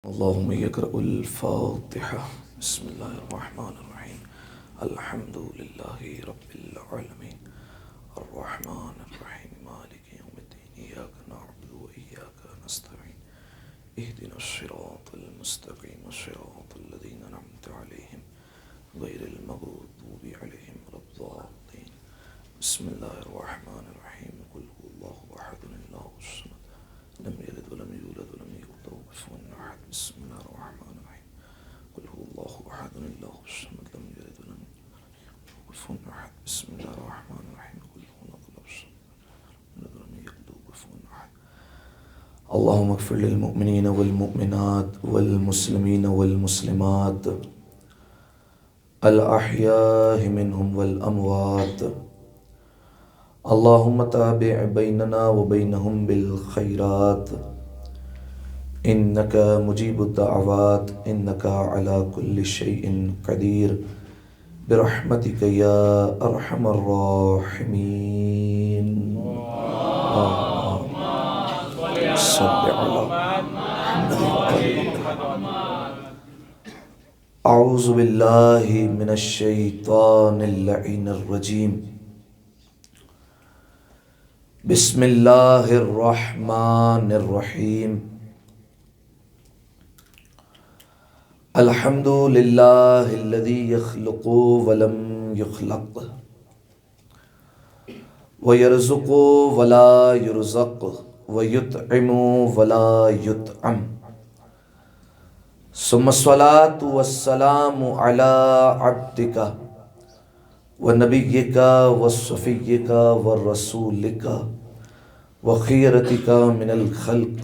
اللهم يقرأ الفاتحة. بسم الله الرحمن الرحيم. الحمد لله رب العالمين الرحمن الرحيم مالك يوم الدين إياك نعبد وإياك نستعين اهدنا الصراط المستقيم صراط الذين أنعمت عليهم غير المغضوب عليهم ولا الضالين. بسم الله الرحمن الرحيم. قل هو الله أحد الله الصمد لم يلد ولم يولد ولم يكن له كفوا أحد. بسم الله الرحمن الرحيم. قل هو الله أحد الله الصمد لم يلد ولم يولد ولم يكن له كفوا أحد. بسم الله الرحمن الرحيم. قل هو الله الصمد لم يلد ولم يكن له كفوا أحد. اللهم اغفر للمؤمنين والمؤمنات والمسلمين والمسلمات الأحياء منهم والأموات. اللهم تابع بيننا وبينهم بالخيرات إنك مجيب الدعوات إنك على كل شيء قدير برحمتك يا أرحم الراحمين. اللهم صل على محمد. أعوذ بالله من الشيطان اللعين الرجيم. بسم الله الرحمن الرحيم. الحمد لله الذي يخلق ولم يخلق ويرزق ولا يرزق ويطعم ولا يطعم. ثم الصلاة والسلام على عبدك ونبيك وصفيك ورسولك وخيرتك من الخلق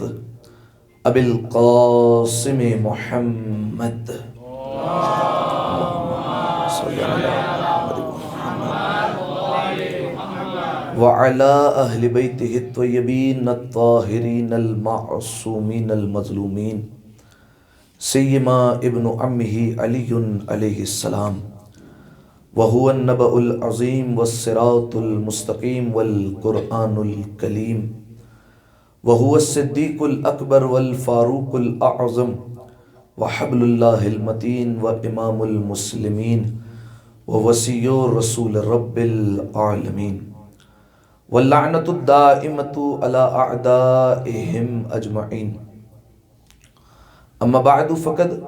أبي القاسم محمد. اللهم صل على محمد وعلى أهل بيته الطيبين الطاهرين المعصومين المظلومين سيما ابن عمه علي عليه السلام وهو النبأ العظيم والصراط المستقيم والقرآن الكليم وهو الصديق الأكبر والفاروق الأعظم وحبل الله المتين وإمام المسلمين ووصي رسول رب العالمين واللعنة الدائمة على أعدائهم أجمعين. أما بعد فقد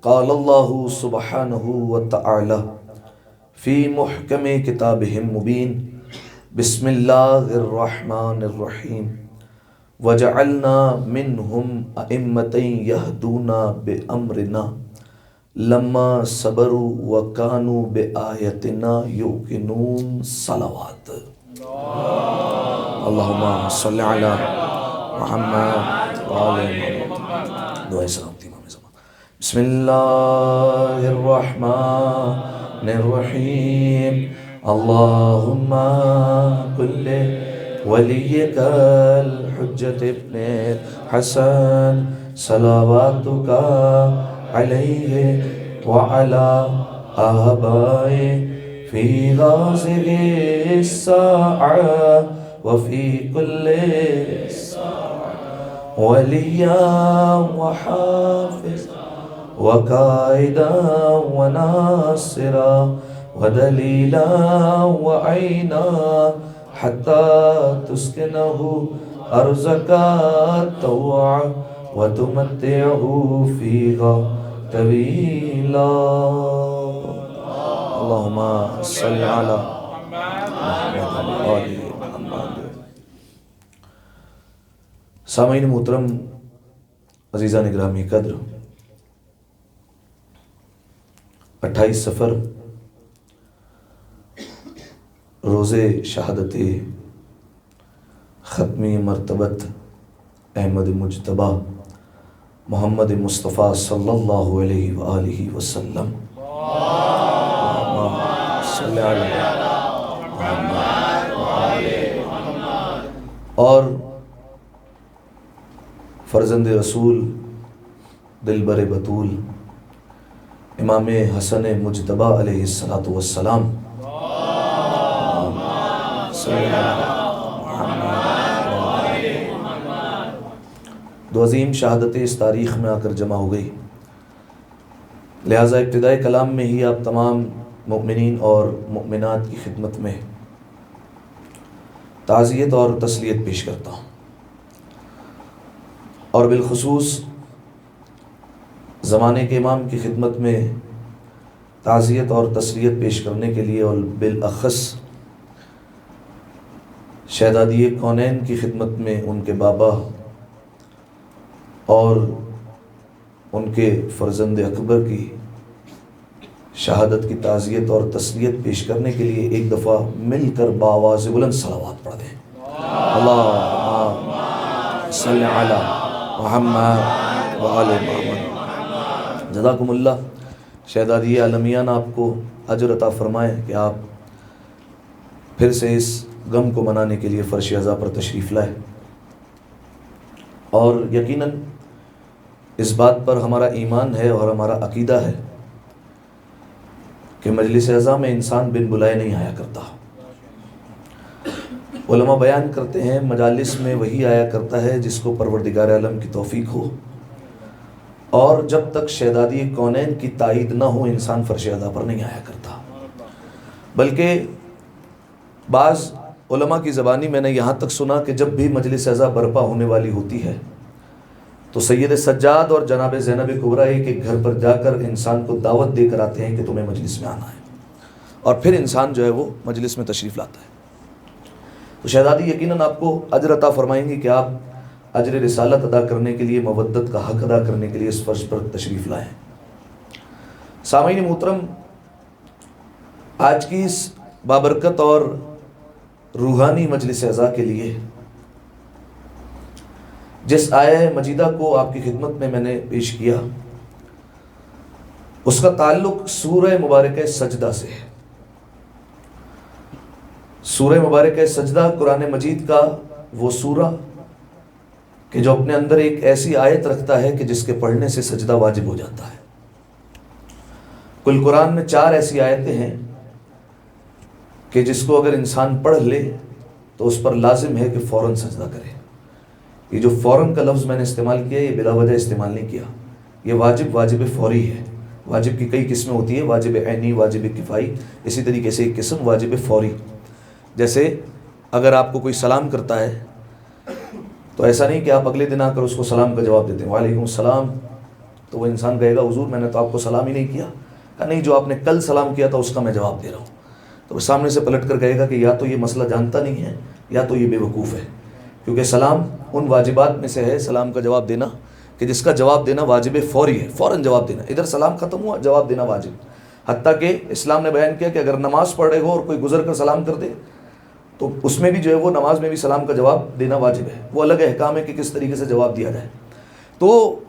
قال الله سبحانه وتعالى في محكم كتابه المبين. بسم الله الرحمن الرحيم. وجعلنا منهم أئمة يهدون بأمرنا لما صبروا وكانوا بآياتنا يوقنون. صلوات. اللهم صل على محمد وآل محمد. دعائے سلامتی امام زمان. بسم اللہ الرحمن الرحیم. اللہم کل ولیک الحجت ابن حسن صلواتک علیہ وعلا آبائے فی غازل الساعة وفي كل وليا وحافظا وقائدا وناصرا ودليلا وعينا حتى تسكنه أرزك طوعا وتمتعه فيها طويلا. اللهم صل على محمد وآل محمد. سامعین محترم، عزیزان گرامی قدر، 28 سفر روز شہادت ختمی مرتبت احمد مجتبی محمد مصطفیٰ صلی اللہ علیہ وآلہ وسلم. صلی اللہ علیہ اور فرزند رسول دلبر بطول امام حسن مجتبی علیہ السلام دو عظیم شہادتیں اس تاریخ میں آ کر جمع ہو گئی، لہٰذا ابتدائی کلام میں ہی آپ تمام مؤمنین اور مؤمنات کی خدمت میں تعزیت اور تسلیت پیش کرتا ہوں، اور بالخصوص زمانے کے امام کی خدمت میں تعزیت اور تسلیت پیش کرنے کے لیے، اور بالاخص شہزادی کونین کی خدمت میں ان کے بابا اور ان کے فرزند اکبر کی شہادت کی تعزیت اور تسلیت پیش کرنے کے لیے ایک دفعہ مل کر بآواز بلند صلوات پڑھ دیں۔ اللہم صلی علی محمد وآل محمد۔ جزاکم اللہ۔ شہزادی عالمیان آپ کو اجر عطا فرمائے کہ آپ پھر سے اس غم کو منانے کے لیے فرش عزا پر تشریف لائے، اور یقیناً اس بات پر ہمارا ایمان ہے اور ہمارا عقیدہ ہے کہ مجلس عزا میں انسان بن بلائے نہیں آیا کرتا۔ علماء بیان کرتے ہیں مجالس میں وہی آیا کرتا ہے جس کو پروردگار عالم کی توفیق ہو، اور جب تک شہزادی کونین کی تائید نہ ہو انسان فرش عزا پر نہیں آیا کرتا۔ بلکہ بعض علماء کی زبانی میں نے یہاں تک سنا کہ جب بھی مجلس عزا برپا ہونے والی ہوتی ہے تو سید سجاد اور جناب زینب کبریٰ ایک ایک گھر پر جا کر انسان کو دعوت دے کر آتے ہیں کہ تمہیں مجلس میں آنا ہے، اور پھر انسان جو ہے وہ مجلس میں تشریف لاتا ہے۔ تو شہزادی یقیناً آپ کو اجر عطا فرمائیں گی کہ آپ اجر رسالت ادا کرنے کے لیے، مودت کا حق ادا کرنے کے لیے اس فرش پر تشریف لائیں۔ سامعین محترم، آج کی اس بابرکت اور روحانی مجلس عزا کے لیے جس آیہ مجیدہ کو آپ کی خدمت میں نے پیش کیا، اس کا تعلق سورہ مبارکہ سجدہ سے ہے۔ سورہ مبارکہ سجدہ قرآن مجید کا وہ سورہ کہ جو اپنے اندر ایک ایسی آیت رکھتا ہے کہ جس کے پڑھنے سے سجدہ واجب ہو جاتا ہے۔ کل قرآن میں 4 ایسی آیتیں ہیں کہ جس کو اگر انسان پڑھ لے تو اس پر لازم ہے کہ فوراً سجدہ کرے۔ یہ جو فوراً کا لفظ میں نے استعمال کیا، یہ بلا وجہ استعمال نہیں کیا، یہ واجب فوری ہے۔ واجب کی کئی قسمیں ہوتی ہیں، واجب عینی، واجب کفائی، اسی طریقے سے ایک قسم واجب فوری۔ جیسے اگر آپ کو کوئی سلام کرتا ہے تو ایسا نہیں کہ آپ اگلے دن آ کر اس کو سلام کا جواب دیتے ہیں، وعلیکم السلام، تو وہ انسان کہے گا حضور میں نے تو آپ کو سلام ہی نہیں کیا۔ کہا نہیں، جو آپ نے کل سلام کیا تھا اس کا میں جواب دے رہا ہوں۔ تو وہ سامنے سے پلٹ کر کہے گا کہ یا تو یہ مسئلہ جانتا نہیں ہے یا تو یہ بے وقوف ہے، کیونکہ سلام ان واجبات میں سے ہے، سلام کا جواب دینا، کہ جس کا جواب دینا واجب فوری ہے، فوراً جواب دینا۔ ادھر سلام ختم ہوا، جواب دینا واجب۔ حتیٰ کہ اسلام نے بیان کیا کہ اگر نماز پڑھ رہے ہو اور کوئی گزر کر سلام کر دے تو اس میں بھی جو ہے وہ نماز میں بھی سلام کا جواب دینا واجب ہے۔ وہ الگ احکام ہے کہ کس طریقے سے جواب دیا جائے۔ تو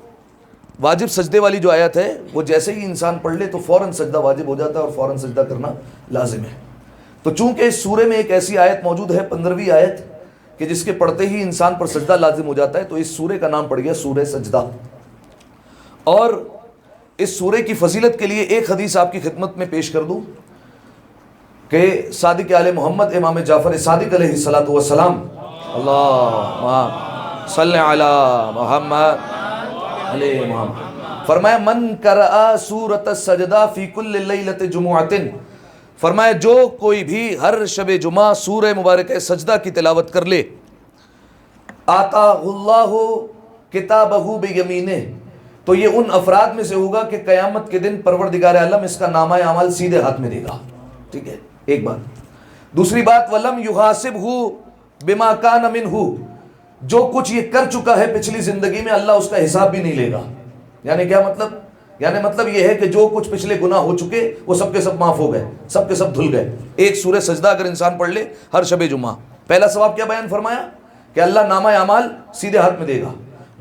واجب سجدے والی جو آیت ہے وہ جیسے ہی انسان پڑھ لے تو فوراً سجدہ واجب ہو جاتا ہے اور فوراً سجدہ کرنا لازم ہے۔ تو چونکہ اس سورے میں ایک ایسی آیت موجود ہے، 15ویں آیت، کہ جس کے پڑھتے ہی انسان پر سجدہ لازم ہو جاتا ہے، تو اس سورے کا نام پڑ گیا سورہ سجدہ۔ اور اس سورے کی فضیلت کے لیے ایک حدیث آپ کی خدمت میں پیش کر دوں کہ صادق آل محمد امام جعفر صادق علیہ الصلوۃ والسلام، اللہم صلی علی محمد علیہ محمد، فرمایا من قرأ سورۃ السجدہ فی کل لیلۃ جمعۃ، فرمایا جو کوئی بھی ہر شب جمعہ سورہ مبارکہ سجدہ کی تلاوت کر لے، آتاہ اللہ کتابہ بیمینہ، تو یہ ان افراد میں سے ہوگا کہ قیامت کے دن پروردگار عالم اس کا نامہ اعمال سیدھے ہاتھ میں دے گا۔ ٹھیک ہے، ایک بات۔ دوسری بات، وَلَمْ يُحَاسِبْهُ بِمَا كَانَ مِنْهُ، جو کچھ یہ کر چکا ہے پچھلی زندگی میں اللہ اس کا حساب بھی نہیں لے گا۔ یعنی کیا مطلب؟ یعنی مطلب یہ ہے کہ جو کچھ پچھلے گناہ ہو چکے وہ سب کے سب معاف ہو گئے، سب کے سب دھل گئے۔ ایک سورہ سجدہ اگر انسان پڑھ لے ہر شب جمعہ، پہلا ثواب کیا بیان فرمایا؟ کہ اللہ نامہ اعمال سیدھے ہاتھ میں دے گا۔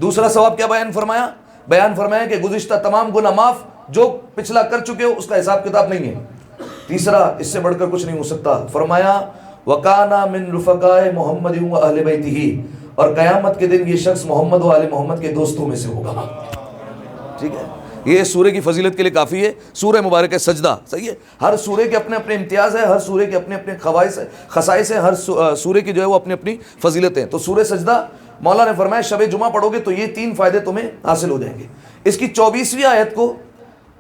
دوسرا ثواب کیا بیان فرمایا؟ بیان فرمایا کہ گزشتہ تمام گناہ معاف، جو پچھلا کر چکے ہو اس کا حساب کتاب نہیں ہے۔ تیسرا، اس سے بڑھ کر کچھ نہیں ہو سکتا، فرمایا وَكَانَ مِن رُفَقَاءِ مُحَمَّدٍ وَأَهْلِ بَيْتِهِ، اور قیامت کے دن یہ شخص محمد و آل محمد کے دوستوں میں سے ہوگا۔ ٹھیک ہے، یہ سورے کی فضیلت کے لیے کافی ہے۔ سورہ مبارکہ سجدہ، صحیح ہے، ہر سورے کے اپنے اپنے امتیاز ہیں، ہر سورے کے اپنے اپنے خصائص ہیں، ہر سورے کی جو ہے وہ اپنی اپنی فضیلت ہیں۔ تو سورہ سجدہ مولا نے فرمایا شب جمعہ پڑھو گے تو یہ 3 فائدے تمہیں حاصل ہو جائیں گے۔ اس کی 24ویں آیت کو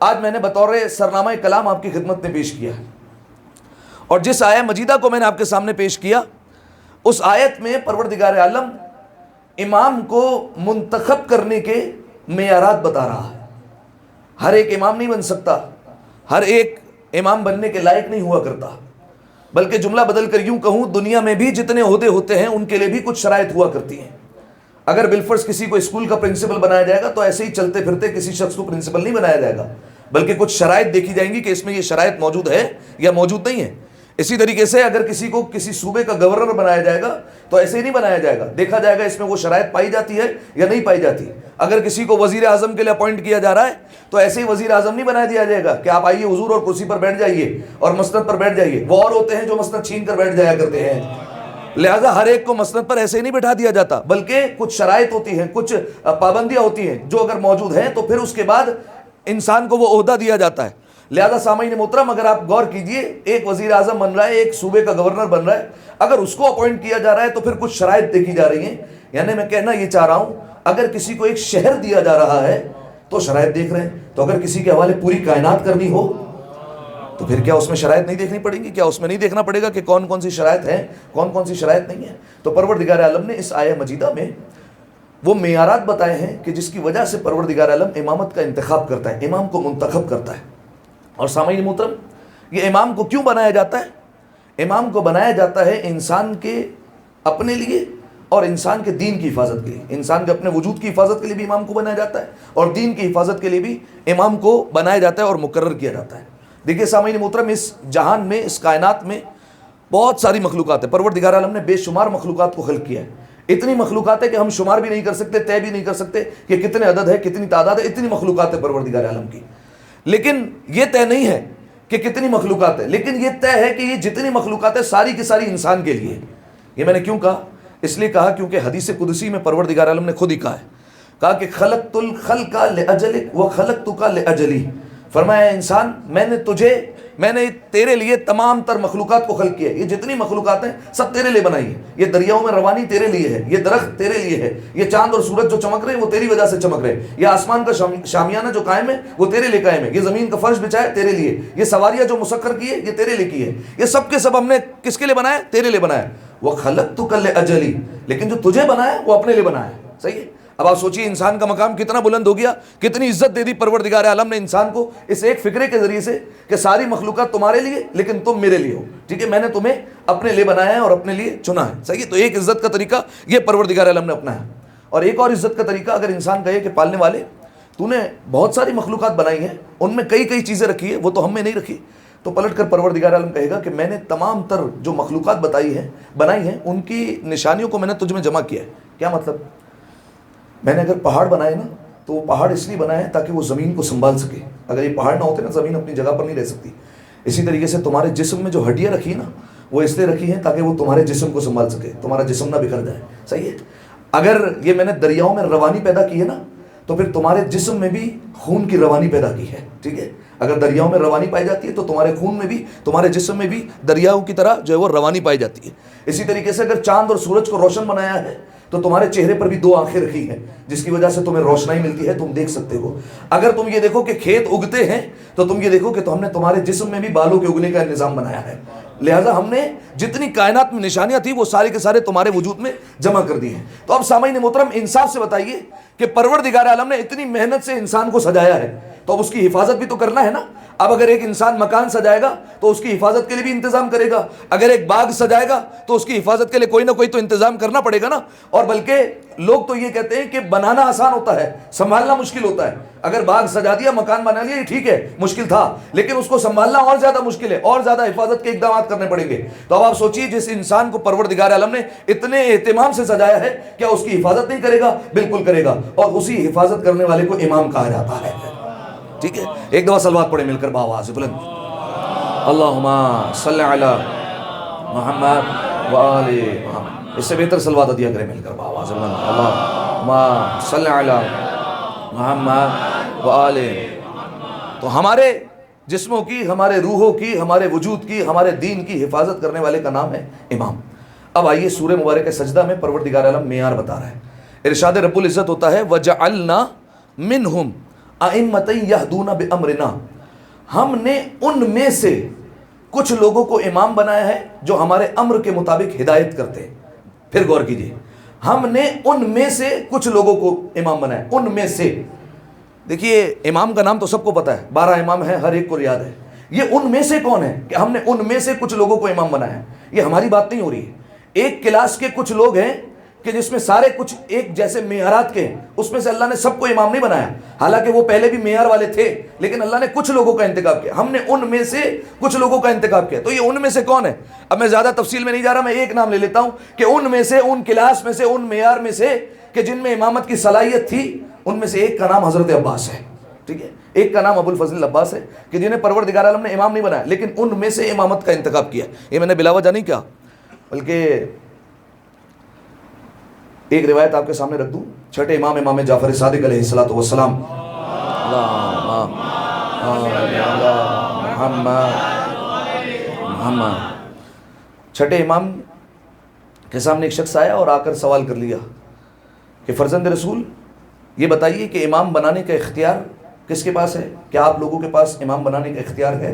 آج میں نے بطور سرنامہ کلام آپ کی خدمت میں پیش کیا ہے، اور جس آیہ مجیدہ کو میں نے آپ کے سامنے پیش کیا، اس آیت میں پروردگار عالم امام کو منتخب کرنے کے معیارات بتا رہا ہے۔ ہر ایک امام نہیں بن سکتا، ہر ایک امام بننے کے لائق نہیں ہوا کرتا، بلکہ جملہ بدل کر یوں کہوں، دنیا میں بھی جتنے عہدے ہوتے ہیں ان کے لیے بھی کچھ شرائط ہوا کرتی ہیں۔ اگر بالفرض کسی کو اسکول کا پرنسپل بنایا جائے گا تو ایسے ہی چلتے پھرتے کسی شخص کو پرنسپل نہیں بنایا جائے گا، بلکہ کچھ شرائط دیکھی جائیں گی کہ اس میں یہ شرائط موجود ہے یا موجود نہیں ہے۔ اسی طریقے سے اگر کسی کو کسی صوبے کا گورنر بنایا جائے گا تو ایسے ہی نہیں بنایا جائے گا، دیکھا جائے گا اس میں وہ شرائط پائی جاتی ہے یا نہیں پائی جاتی۔ اگر کسی کو وزیر اعظم کے لیے اپوائنٹ کیا جا رہا ہے تو ایسے ہی وزیر اعظم نہیں بنا دیا جائے گا کہ آپ آئیے حضور اور کرسی پر بیٹھ جائیے اور مسند پر بیٹھ جائیے۔ وہ اور ہوتے ہیں جو مسند چھین کر بیٹھ جایا کرتے ہیں، لہذا ہر ایک کو مسند پر ایسے ہی نہیں بٹھا دیا جاتا، بلکہ کچھ شرائط ہوتی ہیں، کچھ پابندیاں ہوتی ہیں جو اگر موجود ہیں تو پھر اس کے بعد انسان کو وہ عہدہ دیا جاتا ہے۔ لہذا سامعین محترم، اگر آپ غور کیجئے، ایک وزیر اعظم بن رہا ہے، ایک صوبے کا گورنر بن رہا ہے، اگر اس کو اپوائنٹ کیا جا رہا ہے تو پھر کچھ شرائط دیکھی جا رہی ہیں۔ یعنی میں کہنا یہ چاہ رہا ہوں، اگر کسی کو ایک شہر دیا جا رہا ہے تو شرائط دیکھ رہے ہیں، تو اگر کسی کے حوالے پوری کائنات کرنی ہو تو پھر کیا اس میں شرائط نہیں دیکھنی پڑیں گی؟ کیا اس میں نہیں دیکھنا پڑے گا کہ کون کون سی شرائط ہیں، کون کون سی شرائط نہیں ہیں؟ تو پروردگار عالم نے اس آیہ مجیدہ میں وہ معیارات بتائے ہیں کہ جس کی وجہ سے پروردگار عالم امامت کا انتخاب کرتا ہے، امام کو منتخب کرتا ہے۔ اور سامعین محترم، یہ امام کو کیوں بنایا جاتا ہے؟ امام کو بنایا جاتا ہے انسان کے اپنے لیے اور انسان کے دین کی حفاظت کے لیے۔ انسان کے اپنے وجود کی حفاظت کے لیے بھی امام کو بنایا جاتا ہے، اور دین کی حفاظت کے لیے بھی امام کو بنایا جاتا ہے اور مقرر کیا جاتا ہے۔ دیکھیے سامعین محترم، اس جہان میں، اس کائنات میں بہت ساری مخلوقات ہیں۔ پروردگار عالم نے بے شمار مخلوقات کو خلق کیا ہے۔ اتنی مخلوقات ہے کہ ہم شمار بھی نہیں کر سکتے، طے بھی نہیں کر سکتے کہ کتنے عدد ہے، کتنی تعداد ہے، اتنی مخلوقات ہے پروردگار عالم کی۔ لیکن یہ طے نہیں ہے کہ کتنی مخلوقات ہے، لیکن یہ طے ہے کہ یہ جتنی مخلوقات ہے ساری کی ساری انسان کے لیے۔ یہ میں نے کیوں کہا؟ اس لیے کہا کیونکہ حدیث قدسی میں پروردگار عالم نے خود ہی کہا کہ خلقت الخلق لأجلک وخلقتک لأجلی، فرمایا انسان میں نے تیرے لیے تمام تر مخلوقات کو خلق کیا ہے۔ یہ جتنی مخلوقات ہیں سب تیرے لیے بنائی ہے۔ یہ دریاؤں میں روانی تیرے لیے ہے، یہ درخت تیرے لیے ہے، یہ چاند اور سورج جو چمک رہے ہیں وہ تیری وجہ سے چمک رہے ہیں، یہ آسمان کا شامیانہ جو قائم ہے وہ تیرے لیے قائم ہے، یہ زمین کا فرش بچھایا تیرے لیے، یہ سواریاں جو مسخر کی ہے یہ تیرے لیے کی ہے۔ یہ سب کے سب ہم نے کس کے لیے بنایا؟ تیرے لیے بنایا۔ وَخَلَقْتُكَ لِأَجَلِي، لیکن جو تجھے بنایا وہ اپنے لیے بنایا ہے۔ صحیح ہے؟ اب آپ سوچئے انسان کا مقام کتنا بلند ہو گیا، کتنی عزت دے دی پروردگار عالم نے انسان کو اس ایک فکرے کے ذریعے سے کہ ساری مخلوقات تمہارے لیے لیکن تم میرے لیے ہو۔ ٹھیک ہے، میں نے تمہیں اپنے لیے بنایا ہے اور اپنے لیے چنا ہے۔ صحیح ہے؟ تو ایک عزت کا طریقہ یہ پروردگار عالم نے اپنایا ہے۔ اور ایک اور عزت کا طریقہ، اگر انسان کہے کہ پالنے والے تو نے بہت ساری مخلوقات بنائی ہیں، ان میں کئی چیزیں رکھی ہیں، وہ تو ہم میں نہیں رکھی، تو پلٹ کر پروردگار عالم کہے گا کہ میں نے تمام تر جو مخلوقات بنائی ہیں ان کی نشانیوں کو میں نے تجھ میں جمع کیا ہے۔ کیا مطلب؟ میں نے اگر پہاڑ بنائے نا تو وہ پہاڑ اس لیے بنائے تاکہ وہ زمین کو سنبھال سکے۔ اگر یہ پہاڑ نہ ہوتے نا زمین اپنی جگہ پر نہیں رہ سکتی۔ اسی طریقے سے تمہارے جسم میں جو ہڈیاں رکھی ہیں نا وہ اس لیے رکھی ہیں تاکہ وہ تمہارے جسم کو سنبھال سکے، تمہارا جسم نہ بکھر جائے۔ صحیح ہے؟ اگر یہ میں نے دریاؤں میں روانی پیدا کی ہے نا تو پھر تمہارے جسم میں بھی خون کی روانی پیدا کی ہے۔ ٹھیک ہے؟ اگر دریاؤں میں روانی پائی جاتی ہے تو تمہارے خون میں بھی، تمہارے جسم میں بھی دریاؤں کی طرح جو ہے وہ روانی پائی جاتی ہے۔ اسی طریقے سے اگر چاند اور سورج کو روشن بنایا ہے تو تمہارے چہرے پر بھی 2 آنکھیں رکھی ہیں جس کی وجہ سے تمہیں روشنائی ملتی ہے، تم دیکھ سکتے ہو۔ اگر تم یہ دیکھو کہ کھیت اگتے ہیں تو تم یہ دیکھو کہ ہم نے تمہارے جسم میں بھی بالوں کے اگنے کا نظام بنایا ہے۔ لہٰذا ہم نے جتنی کائنات میں نشانیاں تھیں وہ سارے کے سارے تمہارے وجود میں جمع کر دی ہیں۔ تو اب سامعین محترم انصاف سے بتائیے کہ پروردگار عالم نے اتنی محنت سے انسان کو سجایا ہے تو اب اس کی حفاظت بھی تو کرنا ہے نا۔ اب اگر ایک انسان مکان سجائے گا تو اس کی حفاظت کے لیے بھی انتظام کرے گا، اگر ایک باغ سجائے گا تو اس کی حفاظت کے لیے کوئی نہ کوئی تو انتظام کرنا پڑے گا نا۔ اور بلکہ لوگ تو یہ کہتے ہیں کہ بنانا آسان ہوتا ہے، سنبھالنا مشکل ہوتا ہے۔ اگر باغ سجا دیا، مکان بنا لیا، یہ ٹھیک ہے، مشکل تھا، لیکن اس کو سنبھالنا اور زیادہ مشکل ہے، اور زیادہ حفاظت کے اقدامات کرنے پڑیں گے۔ تو اب آپ سوچیے جس انسان کو پروردگار عالم نے اتنے اہتمام سے سجایا ہے، کیا اس کی حفاظت نہیں کرے گا؟ بالکل کرے گا، اور اسی حفاظت کرنے والے کو امام کہا جاتا ہے۔ ٹھیک ہے، ایک دفعہ صلوات پڑھیں مل کر بآواز بلند، اللہم صلی علی محمد وآل محمد۔ اس سے بہتر صلوات عطیہ کریں مل کر بآواز بلند، اللہم صلی علی محمد وآل۔ تو ہمارے جسموں کی، ہمارے روحوں کی، ہمارے وجود کی، ہمارے دین کی حفاظت کرنے والے کا نام ہے امام۔ اب آئیے سورہ مبارک سجدہ میں پروردگار عالم معیار بتا رہا ہے۔ ارشاد رب العزت ہوتا ہے وَجَعَلْنَا مِنْهُمْ أَئِمَّةً يَهْدُونَ بِأَمْرِنَا، ہم نے ان میں سے کچھ لوگوں کو امام بنایا ہے جو ہمارے امر کے مطابق ہدایت کرتے ہیں. پھر غور کیجئے، ہم نے ان میں سے کچھ لوگوں کو امام بنایا، ان میں سے. دیکھیے امام کا نام تو سب کو پتا ہے، 12 امام ہیں، ہر ایک کو یاد ہے. یہ ان میں سے کون ہے کہ ہم نے ان میں سے کچھ لوگوں کو امام بنایا ہے؟ یہ ہماری بات نہیں ہو رہی ہے. ایک کلاس کے کچھ لوگ ہیں کہ جس میں سارے کچھ ایک جیسے معیارات کے ہیں، اس میں سے اللہ نے سب کو امام نہیں بنایا، حالانکہ وہ پہلے بھی معیار والے تھے، لیکن اللہ نے کچھ لوگوں کا انتخاب کیا. ہم نے ان میں سے کچھ لوگوں کا انتخاب کیا. تو یہ ان میں سے کون ہے؟ اب میں زیادہ تفصیل میں نہیں جا رہا، میں ایک نام لے لیتا ہوں کہ ان میں سے، ان کلاس میں سے، ان معیار میں سے کہ جن میں امامت کی صلاحیت تھی، ان میں سے ایک کا نام حضرت عباس ہے. ٹھیک ہے، ایک کا نام ابو الفضل عباس ہے کہ جنہیں پروردگار عالم نے امام نہیں بنایا، لیکن ان میں سے امامت کا انتخاب کیا. یہ میں نے بلا وجہ نہیں کہا، بلکہ ایک روایت آپ کے سامنے رکھ دوں. چھٹے امام، امام جعفر صادق علیہ الصلوۃ والسلام، چھٹے امام کے سامنے ایک شخص آیا اور آ کر سوال کر لیا کہ فرزند رسول یہ بتائیے کہ امام بنانے کا اختیار کس کے پاس ہے؟ کیا آپ لوگوں کے پاس امام بنانے کا اختیار ہے؟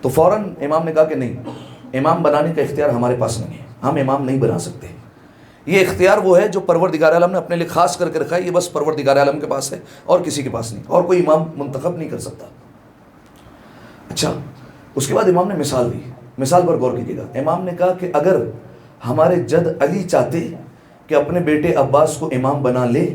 تو فوراً امام نے کہا کہ نہیں، امام بنانے کا اختیار ہمارے پاس نہیں ہے، ہم امام نہیں بنا سکتے. یہ اختیار وہ ہے جو پروردگار عالم نے اپنے لیے خاص کر کے رکھا ہے، یہ بس پروردگار عالم کے پاس ہے اور کسی کے پاس نہیں، اور کوئی امام منتخب نہیں کر سکتا. اچھا، اس کے بعد امام نے مثال دی. مثال پر غور کیجیے گا. امام نے کہا کہ اگر ہمارے جد علی چاہتے کہ اپنے بیٹے عباس کو امام بنا لے،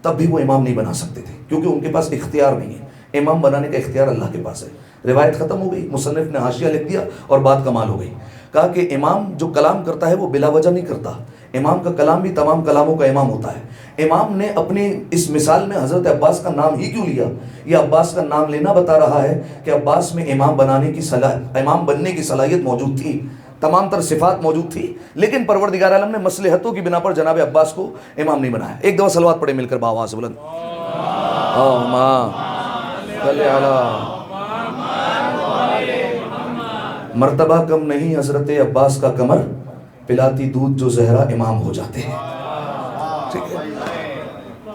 تب بھی وہ امام نہیں بنا سکتے تھے، کیونکہ ان کے پاس اختیار نہیں ہے. امام بنانے کا اختیار اللہ کے پاس ہے. روایت ختم ہو گئی، مصنف نے حاشیہ لکھ دیا اور بات کمال ہو گئی. کہا کہ امام جو کلام کرتا ہے وہ بلا وجہ نہیں کرتا، امام کا کلام بھی تمام کلاموں کا امام ہوتا ہے. امام نے اپنی اس مثال میں حضرت عباس کا نام ہی کیوں لیا؟ یہ عباس کا نام لینا بتا رہا ہے کہ عباس میں امام بننے کی صلاحیت موجود تھی، تمام تر صفات موجود تھی، لیکن پروردگار عالم نے مصلحتوں کی بنا پر جناب عباس کو امام نہیں بنایا. ایک دفعہ صلوات پڑھے مل کر باواز بلند. مرتبہ کم نہیں حضرت عباس کا کمر، پلاتی دودھ جو زہرا امام ہو جاتے ہیں. ٹھیک ہے،